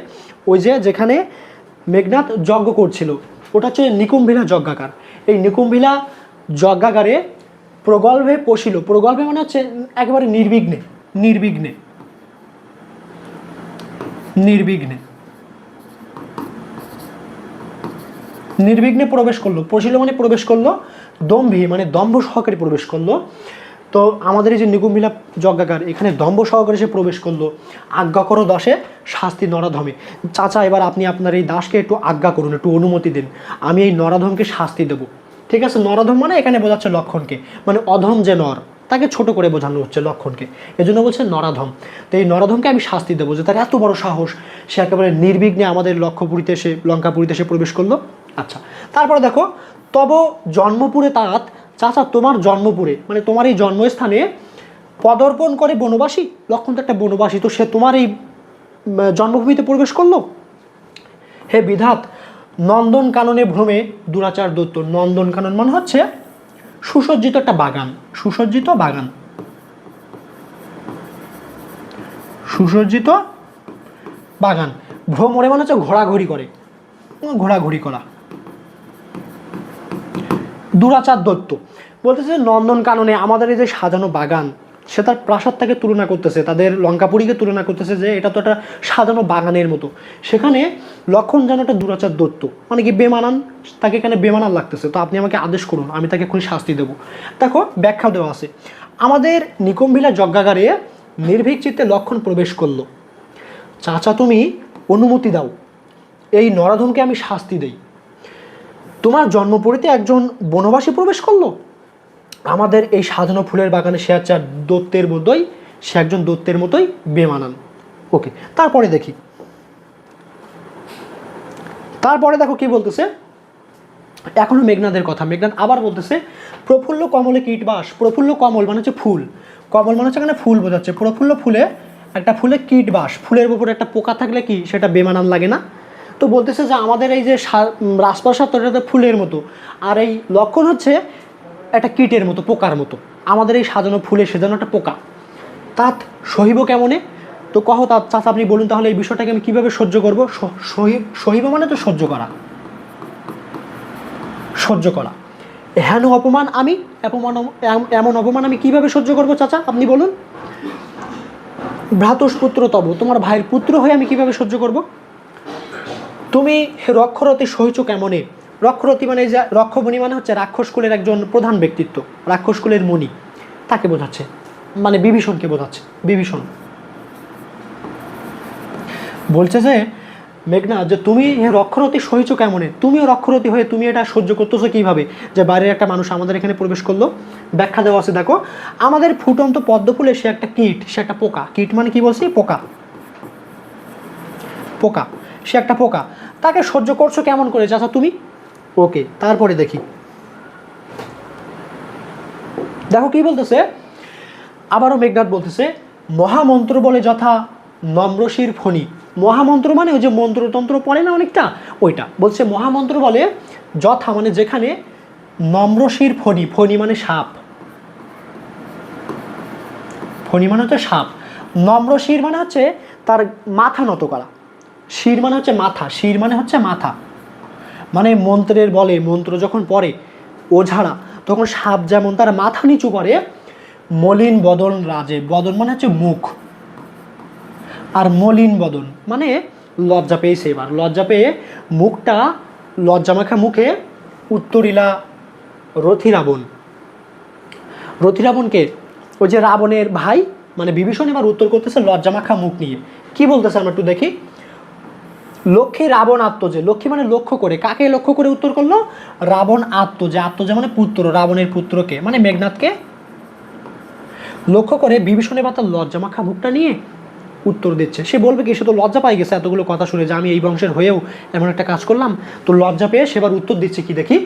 ওই যে যেখানে মেঘনাদ যজ্ঞ করছিল ওটা হচ্ছে নিকুম্ভিলা যজ্ঞাগার। এই নিকুম্ভিলা যজ্ঞাগারে প্রগল্ভে পশিল। প্রগল্ভে মানে হচ্ছে একেবারে নির্বিঘ্নে, নির্বিঘ্নে, নির্বিঘ্নে, নির্বিঘ্নে প্রবেশ করলো। পশিল মানে প্রবেশ করলো, দম্ভী মানে দম্ভ সহকারে প্রবেশ করলো। তো আমাদের এই যে নিকুম্ভিলা যজ্ঞাগার এখানে দম্ভ সহকারে সে প্রবেশ করলো। আজ্ঞা করো দাসে শাস্তি নরাধমে। চাচা এবার আপনি আপনার এই দাসকে একটু আজ্ঞা করুন, একটু অনুমতি দিন, আমি এই নরাধমকে শাস্তি দেবো। ঠিক আছে, নরাধম মানে এখানে বোঝাচ্ছে লক্ষণকে, মানে অধম যে নর তাকে ছোট করে বোঝানো হচ্ছে লক্ষণকে, এজন্য বলছে নরাধম। তো এই নরাধমকে আমি শাস্তি দেবো যে তার এত বড় সাহস, সে একেবারে নির্বিঘ্নে আমাদের লক্ষ্যপুরীতে সে লঙ্কাপুরীতে সে প্রবেশ করলো। আচ্ছা, তারপরে দেখো তব জন্মপুরে তাঁত। চাচা তোমার জন্মপুরে মানে তোমার এই জন্মস্থানে পদার্পণ করে বনবাসী। লক্ষণ তো একটা বনবাসী, তো সে তোমার এই জন্মভূমিতে প্রবেশ করলো। হে বিধাত নন্দন কাননে ভ্রমে দুরাচার দত্ত। নন্দন কানন মানে হচ্ছে সুসজ্জিত একটা বাগান, সুসজ্জিত বাগান, সুসজ্জিত বাগান। ভ্রমরে মানে হচ্ছে ঘোরাঘুরি করে, ঘোরাঘুরি করা। দুরাচার দত্ত বলতেছে নন্দন কাননে আমাদের এই যে সাজানো বাগান, সে তার প্রাসাদটাকে তুলনা করতেছে, তাদের লঙ্কাপুরীকে তুলনা করতেছে যে এটা তো একটা সাজানো বাগানের মতো। সেখানে লক্ষণ যেন একটা দুরাচার দত্ত, মানে কি বেমানান, তাকে এখানে বেমানান লাগতেছে। তো আপনি আমাকে আদেশ করুন, আমি তাকে এক্ষুনি শাস্তি দেবো। দেখো ব্যাখ্যা দেওয়া আছে, আমাদের নিকুম্ভিলা যজ্ঞাগারে নির্ভীক চিত্তে লক্ষণ প্রবেশ করলো। চাচা তুমি অনুমতি দাও, এই নরাধমকে আমি শাস্তি দেই। তোমার জন্মপুরীতে একজন বনবাসী প্রবেশ করলো আমাদের এই সাজানো ফুলের বাগানে, সে হচ্ছে দত্তের মতোই, সে একজন দত্তের মতোই বেমানান। ওকে, তারপরে দেখি, তারপরে দেখো কি বলতেছে, এখনো মেঘনাদের কথা। মেঘনাদ আবার বলতেছে প্রফুল্ল কমলে কীটবাস। প্রফুল্ল কমল মানে হচ্ছে ফুল, কমল মানে হচ্ছে এখানে ফুল বোঝাচ্ছে। প্রফুল্ল ফুলে একটা ফুলে কীটবাস, ফুলের উপরে একটা পোকা থাকলে কি সেটা বেমানান লাগে না? তো বলতেছে যে আমাদের এই যে রাজপ্রাসাদ তো ফুলের মতো, আর এই লক্ষণ হচ্ছে একটা কীটের মতো, পোকার মতো। আমাদের এই সাজানো ফুলে সেজানো একটা পোকা, তাত সহিব কেমনে? তো কহ তার চাচা আপনি বলুন তাহলে এই বিষয়টাকে আমি কীভাবে সহ্য করবো? সহিব মানে তো সহ্য করা, সহ্য করা। হেন অপমান আমি, এমন অপমান আমি কিভাবে সহ্য করবো চাচা আপনি বলুন? ভ্রাতুষ্পুত্র তব, তোমার ভাইয়ের পুত্র হয়ে আমি কিভাবে সহ্য করব? তুমি রক্ষরতি সহিছ কেমনে। রক্ষরতি মানে যে রক্ষমণি মানে হচ্ছে রাক্ষস কুলের একজন প্রধান ব্যক্তিত্ব, রাক্ষস কুলের মণি, তাকে বোঝাচ্ছে, মানে বিভীষণকে বোঝাচ্ছে। বিভীষণ বলছে যে মেঘনাদ যে তুমি রক্ষরতি সহিছ কেমনে, তুমিও রক্ষরতি হয়ে তুমি এটা সহ্য করতেছো কীভাবে, যে বাইরের একটা মানুষ আমাদের এখানে প্রবেশ করলো। ব্যাখ্যা দেওয়া আছে দেখো, আমাদের ফুটন্ত পদ্ম ফুলে সে একটা কীট, সে একটা পোকা। কীট মানে কি বলছি, পোকা, পোকা, সে একটা পোকা, তাকে সহ্য করছো কেমন করে চাচা তুমি। ওকে, তারপরে দেখি, দেখো কি বলতেছে, আবারও মেঘনাদ বলতেছে মহামন্ত্র বলে যথা নম্রশির ফণি। মহামন্ত্র মানে ওই যে মন্ত্রতন্ত্র পড়ে না অনেকটা, ওইটা বলছে মহামন্ত্র বলে যথা মানে যেখানে, নম্রশির ফণি, ফণি মানে সাপ, ফণি মানে হচ্ছে সাপ, নম্রশির মানে হচ্ছে তার মাথা নত করা, শির মানে হচ্ছে মাথা, শির মানে হচ্ছে মাথা, মানে মন্ত্রের বলে, মন্ত্র যখন পড়ে ওঝাড়া, তখন সাপ যেমন তার মাথা নিচু করে, মলিন বদন রাজে, বদন মানে হচ্ছে মুখ, আর মলিন বদন মানে লজ্জা পেয়েছে, এবার লজ্জা পেয়ে মুখটা, লজ্জামাখা মুখে উত্তরিলা রথিরাবণ। রথিরাবণকে, ওই যে রাবণের ভাই মানে বিভীষণ, এবার উত্তর করতেছে লজ্জামাখা মুখ নিয়ে। কি বলতেছে আমরা একটু দেখি, লক্ষ্মী রাবণ আত্মজে, লক্ষ্মী মানে লক্ষ্য করে, কাকে লক্ষ্য করে উত্তর করলো, রাবণ আত্মজে, আত্মজে মানে পুত্র, রাবণের পুত্রকে মানে মেঘনাদকে লক্ষ্য করে বিভীষণ এবার তার লজ্জামাখা মুখটা নিয়ে উত্তর দিচ্ছে। সে বলবে কি, সে তো লজ্জা পাই গেছে এতগুলো কথা শুনে, যে আমি এই বংশের হয়েও এমন একটা কাজ করলাম, তো লজ্জা পেয়ে সেবার উত্তর দিচ্ছে কি দেখি,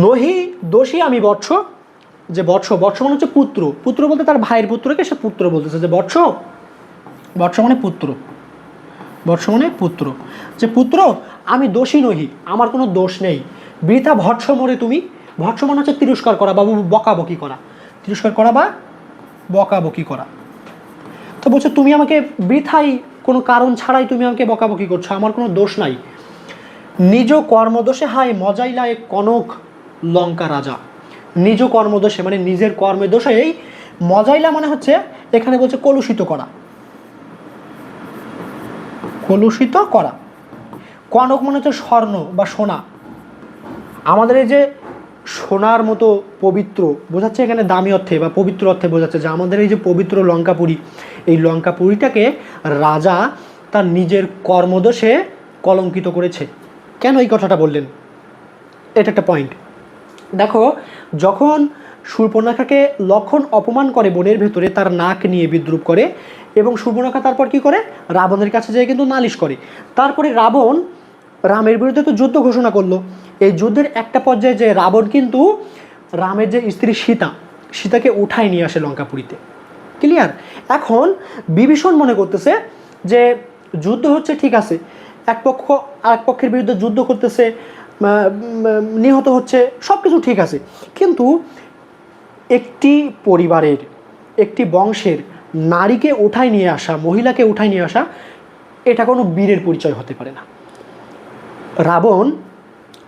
নহি দোষী আমি বৎস, যে বৎস, বৎস মানে হচ্ছে পুত্র, পুত্র বলতে তার ভাইয়ের পুত্রকে সে পুত্র বলতেছে, যে বৎস, বৎস মানে পুত্র, বৎস মানে পুত্র, যে পুত্র আমি দোষী নহি, আমার কোনো দোষ নেই, বৃথা ভৎস মরে তুমি, ভৎস মানে হচ্ছে তিরস্কার করা বা বকাবকি করা, তিরস্কার করা বা বকাবকি করা। তো বলছো তুমি আমাকে বৃথাই, কোনো কারণ ছাড়াই তুমি আমাকে বকাবকি করছো, আমার কোনো দোষ নাই। নিজ কর্মদোষে হায় মজাইলায় কনক লঙ্কা রাজা, নিজ কর্মদোষে মানে নিজের কর্মের দোষেই, মজাইলা মানে হচ্ছে এখানে বলছে কলুষিত করা, কলুষিত করা, কনক মানে হচ্ছে স্বর্ণ বা সোনা, আমাদের এই যে সোনার মতো পবিত্র বোঝাচ্ছে এখানে, দামি অর্থে বা পবিত্র অর্থে বোঝাচ্ছে, যে আমাদের এই যে পবিত্র লঙ্কাপুরী, এই লঙ্কাপুরীটাকে রাজা তার নিজের কর্মদোষে কলঙ্কিত করেছে। কেন এই কথাটা বললেন, এটা একটা পয়েন্ট। দেখো, যখন শূর্পণখাকে লক্ষণ অপমান করে বনের ভেতরে, তার নাক নিয়ে বিদ্রুপ করে, এবং শূর্পণখা তারপর কি করে, রাবণের কাছে যেয়ে কিন্তু নালিশ করে। তারপরে রাবণ রামের বিরুদ্ধে তো যুদ্ধ ঘোষণা করলো। এই যুদ্ধের একটা পর্যায়ে যে রাবণ কিন্তু রামের যে স্ত্রী সীতা, সীতাকে উঠায় নিয়ে আসে লঙ্কাপুরীতে। ক্লিয়ার? এখন বিভীষণ মনে করতেছে যে যুদ্ধ হচ্ছে ঠিক আছে, এক পক্ষ আরেক পক্ষের বিরুদ্ধে যুদ্ধ করতেছে, নিহত হচ্ছে, সব কিছু ঠিক আছে, কিন্তু একটি পরিবারের, একটি বংশের নারীকে উঠায় নিয়ে আসা, মহিলাকে উঠায় নিয়ে আসা, এটা কোনো বীরের পরিচয় হতে পারে না। রাবণ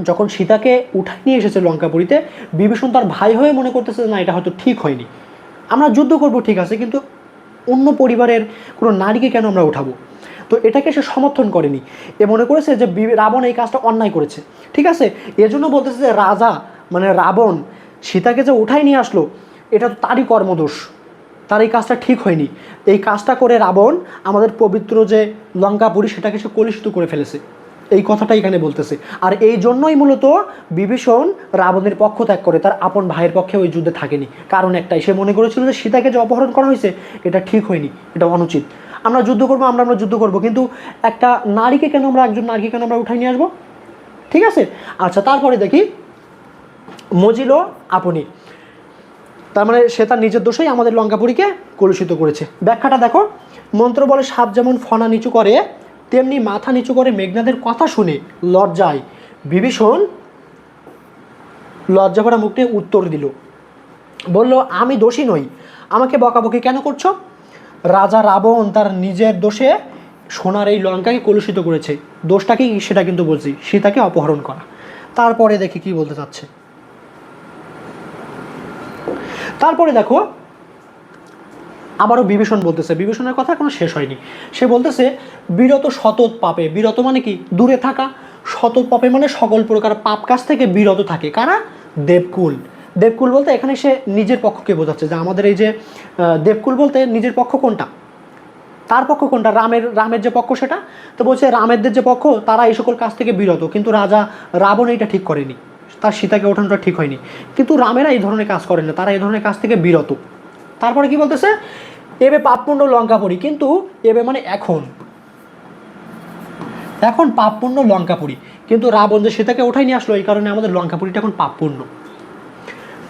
যখন সীতাকে উঠায় নিয়ে এসেছে লঙ্কাপুরীতে, বিভীষণ তার ভাই হয়ে মনে করতেছে না এটা হয়তো ঠিক হয়নি, আমরা যুদ্ধ করব ঠিক আছে, কিন্তু অন্য পরিবারের কোনো নারীকে কেন আমরা উঠাবো। তো এটাকে সে সমর্থন করেনি, এ মনে করেছে যে রাবণ এই কাজটা অন্যায় করেছে। ঠিক আছে, এজন্য বলতেছে যে রাজা মানে রাবণ সীতাকে যে উঠায় নিয়ে আসলো, এটা তো তারই কর্মদোষ, তার এই কাজটা ঠিক হয়নি, এই কাজটা করে রাবণ আমাদের পবিত্র যে লঙ্কাপুরী সেটাকে সে কলুষিত করে ফেলেছে, এই কথাটা এখানে বলতেছে। আর এই জন্যই মূলত বিভীষণ রাবণের পক্ষ ত্যাগ করে, তার আপন ভাইয়ের পক্ষে ওই যুদ্ধে থাকেনি। কারণ একটাই, সে মনে করেছিল যে সীতাকে যে অপহরণ করা হয়েছে এটা ঠিক হয়নি, এটা অনুচিত, আমরা যুদ্ধ করবো, আমরা যুদ্ধ করবো, কিন্তু একটা নারীকে কেন আমরা, একজন নারীকে কেন আমরা উঠাই নিয়ে আসবো। ঠিক আছে, আচ্ছা তারপরে দেখি মজিল আপনি, তার মানে সে তার নিজের দোষেই আমাদের লঙ্কাপুরীকে কলুষিত করেছে। ব্যাখ্যাটা দেখো, মন্ত্র বলে সাপ যেমন ফনা নিচু করে, তেমনি মাথা নিচু করে মেঘনাদের কথা শুনে লজ্জায় বিভীষণ লজ্জা ভরা মুখ নিয়ে উত্তর দিল, বলল আমি দোষী নই, আমাকে বকাবকি কেন করছো। রাজা রাবণ তার নিজের দোষে সোনার এই লঙ্কাকে কলুষিত করেছে, দোষটা কি সেটা কিন্তু বলছি, সীতাকে অপহরণ করা। তারপরে দেখি কি বলতে চাচ্ছে, তারপরে দেখো আবারও বিভীষণ বলতেছে, বিভীষণের কথা এখনো শেষ হয়নি। সে বলতেছে বিরত সতত পাপে, বিরত মানে কি দূরে থাকা, সতত পাপে মানে সকল প্রকার পাপ কাজ থেকে বিরত থাকে কারা? দেবকুল। দেবকুল বলতে এখানে সে নিজের পক্ষকে বোঝাচ্ছে, যে আমাদের এই যে দেবকুল বলতে নিজের পক্ষ কোনটা, তার পক্ষ কোনটা? রামের যে পক্ষ সেটা। তো বলছে রামেরদের যে পক্ষ তারা এই সকল কাজ থেকে বিরত, কিন্তু রাজা রাবণ এইটা ঠিক করেনি, তার সীতাকে ওঠানোটা ঠিক হয়নি, কিন্তু রামেরা এই ধরনের কাজ করেন না, তারা এই ধরনের কাজ থেকে বিরত। তারপরে কি বলতেছে? এবে পাপপূর্ণ লঙ্কাপুরী, কিন্তু এবে মানে এখন, এখন পাপপূর্ণ লঙ্কাপুরী, কিন্তু রাবণ যে সীতাকে ওঠাই নিয়ে আসলো এই কারণে আমাদের লঙ্কাপুরীটা এখন পাপপূর্ণ।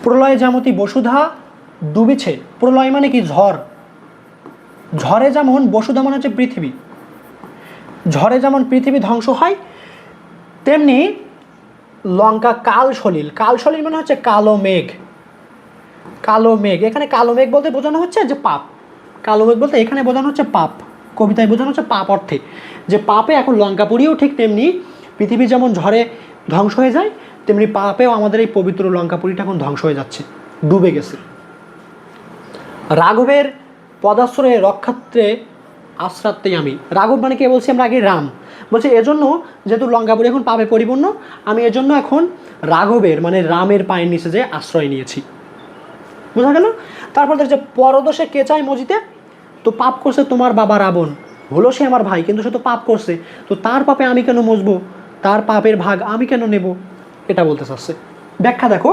প্রলয়ে যেমতি বসুধা ডুবেছে, প্রলয় মানে কি ঝড়, ঝড়ে যেমন বসুধা মানে হচ্ছে পৃথিবী, ঝড়ে যেমন পৃথিবী ধ্বংস হয় তেমনি লঙ্কা কাল সলিল, কাল সলিল মানে হচ্ছে কালো মেঘ, কালো মেঘ। এখানে কালো মেঘ বলতে বোঝানো হচ্ছে যে পাপ, কালো মেঘ বলতে এখানে বোঝানো হচ্ছে পাপ, কবিতায় বোঝানো হচ্ছে পাপ অর্থে, যে পাপে এখন লঙ্কাপুরীও ঠিক তেমনি পৃথিবী যেমন ঝড়ে ধ্বংস হয়ে যায় তেমনি পাপেও আমাদের এই পবিত্র লঙ্কাপুরীটা এখন ধ্বংস হয়ে যাচ্ছে, ডুবে গেছে। রাঘবের পদাশ্রয়ে রক্ষাত্রে আশ্রাত্তেই আমি, রাঘব মানে কে বলছি আমরা আগে? রাম। বলছে এজন্য যেহেতু লঙ্কাপুরী এখন পাপে পরিপূর্ণ, আমি এজন্য এখন রাঘবের মানে রামের পায়ের নিচে যে আশ্রয় নিয়েছি। বোঝা গেল? তারপর দেখছে পরদোষে কে চায় মজিতে, তো পাপ করছে তোমার বাবা রাবণ, হলো সে আমার ভাই কিন্তু সে তো পাপ করছে, তো তার পাপে আমি কেন মজবো, তার পাপের ভাগ আমি কেন নেব, এটা বলতে চাচ্ছে। ব্যাখ্যা দেখো,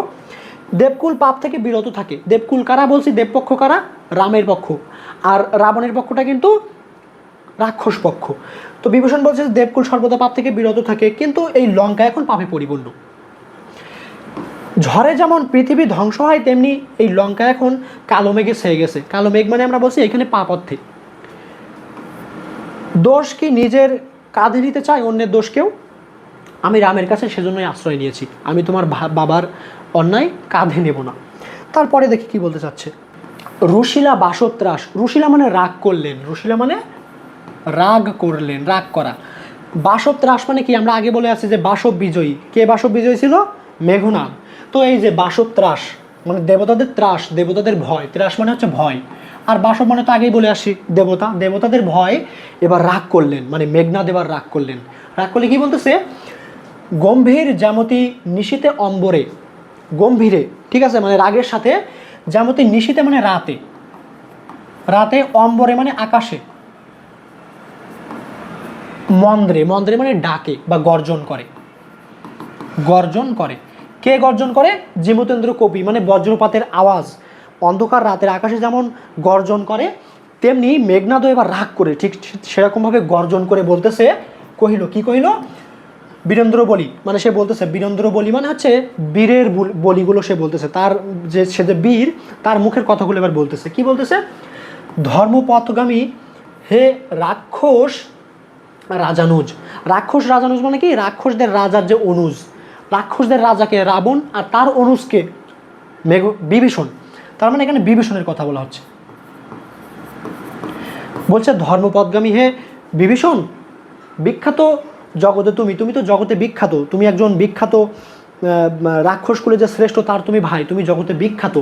দেবকুল পাপ থেকে বিরত থাকে, দেবকুল কারা বলছি? দেবপক্ষ কারা? রামের পক্ষ, আর রাবণের পক্ষটা কিন্তু রাক্ষস পক্ষ। তো বিভীষণ বলছে দেবকুল সর্বদা পাপ থেকে বিরত থাকে, কিন্তু এই লঙ্কা এখন পাপে পরিপূর্ণ। ঝড়ে যেমন পৃথিবী ধ্বংস হয় তেমনি এই লঙ্কা এখন কালো মেঘে ছেয়ে গেছে, কালো মেঘ মানে আমরা বলছি এখানে পাপ অর্থে। দোষ কি নিজের কাঁধে নিতে চায় অন্যের দোষকেও, আমি রামের কাছে সেজন্যই আশ্রয় নিয়েছি, আমি তোমার বাবার অন্যায় কাঁধে নেব না। তারপরে দেখি কি বলতে চাচ্ছে, রুশিলা বাসত্রাস, রুশিলা মানে রাগ করলেন, রুশিলা মানে রাগ করলেন, রাগ করা। বাসত্রাস মানে কি? আমরা আগে বলে আছি যে বাসব বিজয়ী, কে বাসব বিজয়ী ছিল? মেঘনাদ। তো এই যে বাসত্রাস মানে দেবতাদের ত্রাস, দেবতাদের ভয়, ত্রাস মানে হচ্ছে ভয়, আর বাসব মানে তো আগেই বলে আসি দেবতা, দেবতাদের ভয় এবার রাগ করলেন, মানে মেঘনাদ এবার রাগ করলেন। রাগ করলে কি বলতেছে? গম্ভীর যেমতি নিশীতে অম্বরে, গম্ভীরে ঠিক আছে মানে রাগের সাথে, যেমতি নিশীতে মানে রাতে, রাতে অম্বরে মানে আকাশে, মন্দ্রে, মন্দ্রে মানে ডাকে বা গর্জন করে, গর্জন করে। কে গর্জন করে? জিমতেন্দ্র কপি মানে বজ্রপাতের আওয়াজ, অন্ধকার রাতের আকাশে যেমন গর্জন করে তেমনি মেঘনাদও এবার রাগ করে ঠিক সেরকমভাবে গর্জন করে বলতেছে, কহিল, কি কহিল? বীরেন্দ্র বলি, মানে সে বলতেছে, বীরেন্দ্র বলি মানে হচ্ছে বীরের বলিগুলো সে বলতেছে, তার যে সে যে বীর তার মুখের কথাগুলো এবার বলতেছে। কি বলতেছে? ধর্মপথগামী হে রাক্ষস রাজানুজ, রাক্ষস রাজানুজ মানে কি? রাক্ষসদের রাজার যে অনুজ, রাক্ষসদের রাজাকে রাবণ আর তার অনুজকে বিভীষণ, তার মানে এখানে বিভীষণের কথা বলা হচ্ছে। বলছে ধর্মপদগামী হে বিভীষণ, বিখ্যাত জগতে তুমি, তুমি তো জগতে বিখ্যাত, তুমি একজন বিখ্যাত রাক্ষস কুলে যে শ্রেষ্ঠ তার তুমি ভাই, তুমি জগতে বিখ্যাত।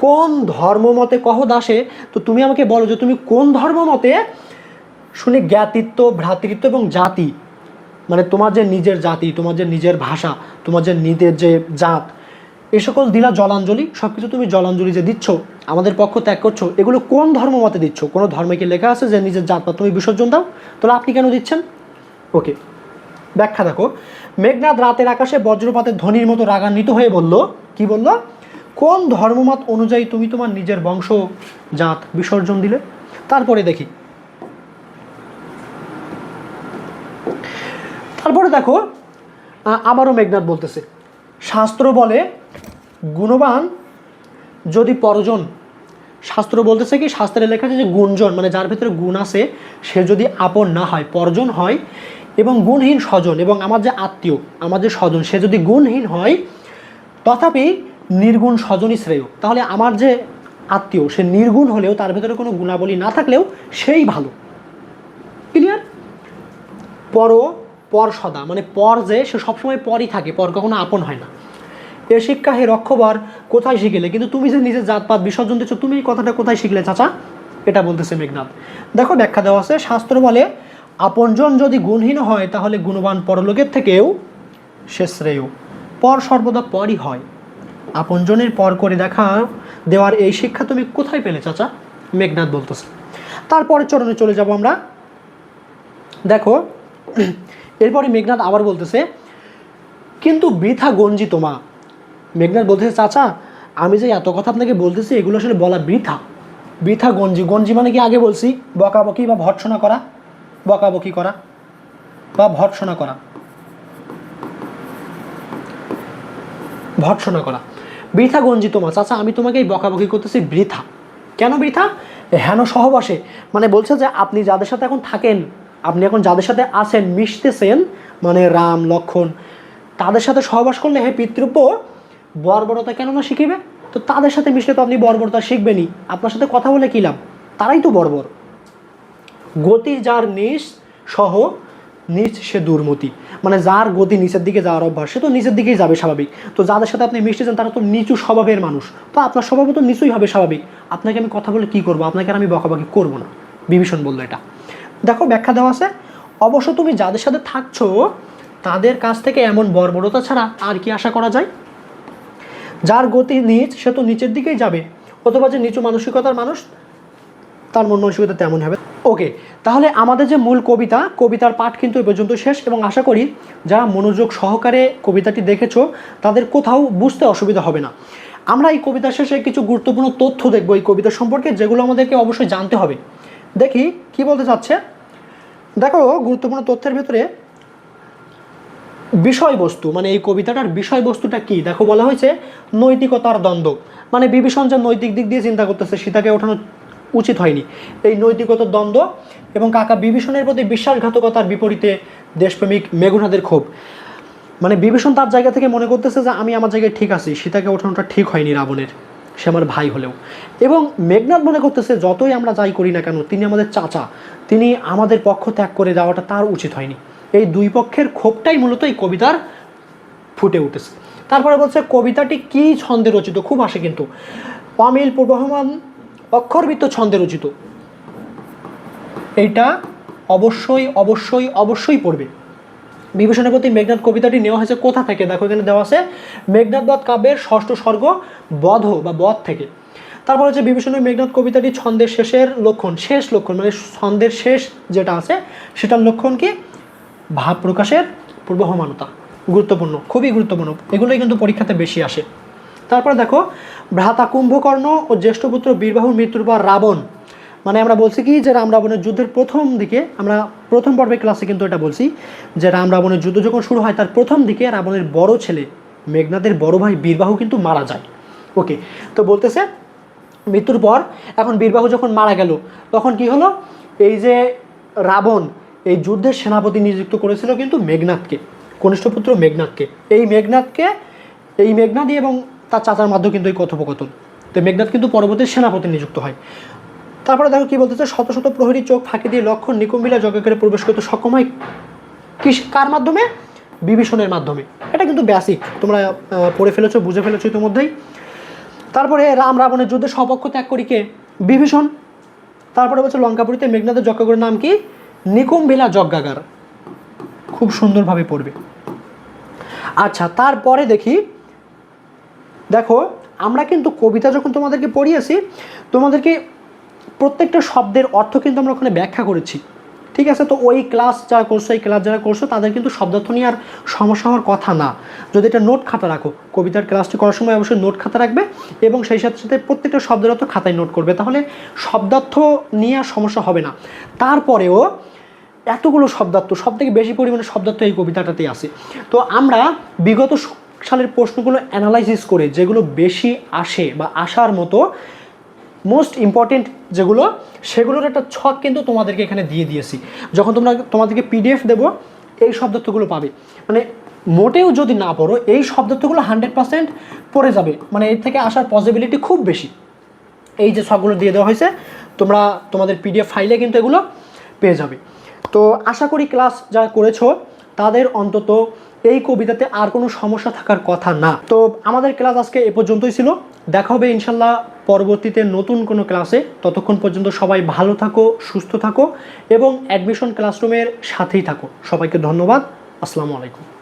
কোন ধর্মমতে কহ দাসে, তো তুমি আমাকে বলো যে তুমি কোন ধর্মমতে শুনি জ্ঞাতিত্ব, ভ্রাতৃত্ব এবং জাতি, মানে তোমার যে নিজের জাতি, তোমার যে নিজের ভাষা, তোমার যে নিজের যে জাত, এই সকল দিলা জলাঞ্জলি, সব কিছু তুমি জলাঞ্জলি যে দিচ্ছ, আমাদের পক্ষ ত্যাগ করছো, এগুলো কোন ধর্ম মতে দিচ্ছ? কোনো ধর্মে কি লেখা আছে যে নিজের জাতপাত তুমি বিসর্জন দাও? তাহলে আপনি কেন দিচ্ছেন? ওকে, ব্যাখ্যা দেখো, মেঘনাদ রাতের আকাশে বজ্রপাতের ধ্বনির মতো রাগান্বিত হয়ে বলল, কি বলল? কোন ধর্মমত অনুযায়ী তুমি তোমার নিজের বংশ জাত বিসর্জন দিলে? তারপরে দেখি, তারপরে দেখো আবারও মেঘনাদ বলতেছে, শাস্ত্র বলে গুণবান যদি পরজন, শাস্ত্র বলতেছে কি? শাস্ত্রে লেখা আছে যে গুণজন মানে যার ভিতরে গুণ আছে সে যদি আপন না হয়, পরজন হয়, এবং গুণহীন স্বজন এবং আমার যে আত্মীয়, আমার যে স্বজন সে যদি গুণহীন হয়, তথাপি নির্গুণ স্বজনই শ্রেয়। তাহলে আমার যে আত্মীয় সে নির্গুণ হলেও, তার ভিতরে কোনো গুণাবলী না থাকলেও সেই ভালো। ক্লিয়ার? পর সদা মানে পর যে সে সবসময় পরই থাকে, পর কখনো আপন হয় না। এ শিক্ষা হে রক্ষবর কোথায় শিখলে? কিন্তু তুমি যে নিজের জাতপাত বিসর্জন দিচ্ছ, তুমি এই কথাটা কোথায় শিখলে চাচা? এটা বলতেছে মেঘনাদ। দেখো ব্যাখ্যা দেওয়া আছে, শাস্ত্র বলে আপনজন যদি গুণহীন হয় তাহলে গুণবান পরলোকের থেকেও সে শ্রেয়। পর সর্বদা পরই হয়, আপনজনের পর করে দেখা দেওয়ার এই শিক্ষা তুমি কোথায় পেলে চাচা? মেঘনাদ বলতেছে। তারপরে চরণে চলে যাব আমরা। দেখো এরপরে মেঘনাদ আবার বলতেছে, কিন্তু বৃথা গঞ্জিত মা। মেঘনাদ বলতেছে চাচা আমি যে এত কথা আপনাকে বলতেছি এগুলো আসলে বলা বৃথা। বৃথা গঞ্জি, গঞ্জি মানে কি আগে বলছি বকাবকি বা ভর্ৎসনা করা, বকাবকি করা বা ভর্ৎসনা করা, ভর্ৎসনা করা। বৃথা গঞ্জিত মা, চাচা আমি তোমাকে এই বকাবকি করতেছি বৃথা। কেন বৃথা? হেন সহবাসে, মানে বলছে যে আপনি যাদের সাথে এখন থাকেন, আপনি এখন যাদের সাথে আছেন মিশতেছেন, মানে রাম লক্ষণ, তাদের সাথে সহবাস করলে হে পিতৃব্য বর্বরতা কেন না শিখিবে? তো তাদের সাথে মিশলে তো আপনি বর্বরতা শিখবেনই, আপনার সাথে কথা বলে কী লাভ? তারাই তো বর্বর। গতি যার নিচ সহ নিচ সে দুর্মতি, মানে যার গতি নিচের দিকে যাওয়ার অভ্যাস সে তো নিচের দিকেই যাবে স্বাভাবিক। তো যাদের সাথে আপনি মিশতেছেন তারা তো নিচু স্বভাবের মানুষ, তো আপনার স্বভাবও তো নিচুই হবে স্বাভাবিক। আপনাকে আমি কথা বলে কী করবো? আপনাকে আর আমি বকাবকি করবো না, বিভীষণ বললো এটা। দেখো ব্যাখ্যা দেওয়া আছে, অবশ্য তুমি যাদের সাথে থাকছো তাদের কাছ থেকে এমন বর্বরতা ছাড়া আর কি আশা করা যায়? যার গতি নিচ সে তো নিচের দিকেই যাবে, অথবা যে নিচু মানসিকতার মানুষ তার মন মানসিকতা তেমন হবে। ওকে, তাহলে আমাদের যে মূল কবিতা, কবিতার পাঠ কিন্তু এই পর্যন্ত শেষ, এবং আশা করি যারা মনোযোগ সহকারে কবিতাটি দেখেছো তাদের কোথাও বুঝতে অসুবিধা হবে না। আমরা এই কবিতার শেষে কিছু গুরুত্বপূর্ণ তথ্য দেখব এই কবিতা সম্পর্কে, যেগুলো আমাদেরকে অবশ্যই জানতে হবে। দেখি কি বলতে চাচ্ছে। দেখো গুরুত্বপূর্ণ তথ্যের ভিতরে বিষয়বস্তু, মানে এই কবিতাটার বিষয়বস্তুটা কি, দেখো বলা হয়েছে নৈতিকতার দ্বন্দ্ব। মানে বিভীষণ যে নৈতিক দিক দিয়ে চিন্তা করতেছে সীতাকে ওঠানো উচিত হয়নি, এই নৈতিকতার দ্বন্দ্ব, এবং কাকা বিভীষণের প্রতি বিশ্বাসঘাতকতার বিপরীতে দেশপ্রেমিক মেঘনাদের ক্ষোভ। মানে বিভীষণ তার জায়গা থেকে মনে করতেছে যে আমি আমার জায়গায় ঠিক আছি, সীতাকে ওঠানোটা ঠিক হয়নি রাবণের, সে আমার ভাই হলেও। এবং মেঘনাদ মনে করতেছে যতই আমরা যাই করি না কেন তিনি আমাদের চাচা, তিনি আমাদের পক্ষ ত্যাগ করে যাওয়াটা তার উচিত হয়নি। এই দুই পক্ষের ক্ষোভটাই মূলত এই কবিতার ফুটে উঠেছে। তারপরে বলছে কবিতাটি কি ছন্দে রচিত, খুব আসে কিন্তু, অমিল প্রবহমান অক্ষরবৃত্ত ছন্দে রচিত। এইটা অবশ্যই অবশ্যই অবশ্যই পড়বে। বিভীষণের প্রতি মেঘনাদ কবিতাটি নেওয়া হয়েছে কোথা থেকে? দেখো এখানে দেওয়া আছে মেঘনাদ বধ কাব্যের 6ষ্ঠ সর্গ বধ বা বধ থেকে। তারপর হচ্ছে বিভীষণের মেঘনাদ কবিতাটি ছন্দের শেষের লক্ষণ, শেষ লক্ষণ মানে ছন্দের শেষ যেটা আছে সেটার লক্ষণ কি? ভাব প্রকাশের পূর্বহমানতা। গুরুত্বপূর্ণ, খুবই গুরুত্বপূর্ণ, এগুলোই কিন্তু পরীক্ষাতে বেশি আসে। তারপর দেখো ভ্রাতা কুম্ভকর্ণ ও জ্যেষ্ঠপুত্র বীরবাহুর মৃত্যুর পর রাবণ, মানে আমরা বলছি কি যে রাম রাবণের যুদ্ধের প্রথম দিকে, আমরা প্রথম পর্বের ক্লাসে কিন্তু এটা বলছি যে রাম রাবণের যুদ্ধ যখন শুরু হয় তার প্রথম দিকে রাবণের বড় ছেলে মেঘনাদের বড় ভাই বীরবাহু কিন্তু মারা যায়। ওকে, তো বলতেছে মৃত্যুর পর এখন বীরবাহু যখন মারা গেল তখন কি হলো, এই যে রাবণ এই যুদ্ধের সেনাপতি নিযুক্ত করেছিল কিন্তু মেঘনাদকে, কনিষ্ঠ পুত্র মেঘনাদকে। এই মেঘনাদই এবং তার চাচার মাধ্যমে কিন্তু এই কথোপকথন, তো মেঘনাদ কিন্তু পরবর্তী সেনাপতি নিযুক্ত হয়। তারপরে দেখো কি বলতেছে, শত শত প্রহরী চোখ ফাঁকি দিয়ে লক্ষণ নিকুম্বিলা যজ্ঞাগারে প্রবেশ করতে সক্ষম হয় কার মাধ্যমে? বিভীষণের মাধ্যমে। এটা কিন্তু বেসিক, তোমরা পড়ে ফেলেছো, বুঝে ফেলেছো ইতিমধ্যেই। তারপরে রাম রাবণের যুদ্ধে স্বপক্ষ ত্যাগ করি কে? বিভীষণ। তারপরে বলছে লঙ্কাপুরীতে মেঘনাদের যজ্ঞাগারের নাম কি? নিকুম্বিলা যজ্ঞাগার। খুব সুন্দরভাবে পড়বে। আচ্ছা, তারপরে দেখো আমরা কিন্তু কবিতা যখন তোমাদেরকে পড়িয়েছি তোমাদেরকে প্রত্যেকটা শব্দের অর্থ কিন্তু আমরা ওখানে ব্যাখ্যা করেছি, ঠিক আছে? তো ওই ক্লাস যারা করছো, এই ক্লাস যারা করছো তাদের কিন্তু শব্দার্থ নিয়ে আর সমস্যা হওয়ার কথা না, যদি এটা নোট খাতা রাখো। কবিতার ক্লাসটি করার সময় অবশ্যই নোট খাতা রাখবে এবং সেই সাথে সাথে প্রত্যেকটা শব্দের অর্থ খাতায় নোট করবে, তাহলে শব্দার্থ নিয়ে আর সমস্যা হবে না। তারপরেও এতগুলো শব্দার্থ, সব থেকে বেশি পরিমাণে শব্দার্থ এই কবিতাটাতেই আছে। তো আমরা বিগত সালের প্রশ্নগুলো অ্যানালাইসিস করে যেগুলো বেশি আসে বা আসার মতো মোস্ট ইম্পর্টেন্ট যেগুলো, সেগুলোর একটা ছক কিন্তু তোমাদেরকে এখানে দিয়ে দিয়েছি। যখন তোমাদেরকে পিডিএফ দেবো এই শব্দার্থগুলো পাবে, মানে মোটেও যদি না পড়ো এই শব্দার্থগুলো 100% পড়ে যাবে, মানে এর থেকে আসার পসিবিলিটি খুব বেশি। এই যে ছকগুলো দিয়ে দেওয়া হয়েছে তোমরা তোমাদের পিডিএফ ফাইলে কিন্তু এগুলো পেয়ে যাবে। তো আশা করি ক্লাস যারা করেছো তাদের অন্তত এই কবিতাতে আর কোনো সমস্যা থাকার কথা না। তো আমাদের ক্লাস আজকে এ পর্যন্তই ছিল। দেখা হবে ইনশাল্লাহ পরবর্তীতে নতুন কোনো ক্লাসে। ততক্ষণ পর্যন্ত সবাই ভালো থাকো, সুস্থ থাকো এবং অ্যাডমিশন ক্লাসরুমের সাথেই থাকো। সবাইকে ধন্যবাদ। আসসালামু আলাইকুম।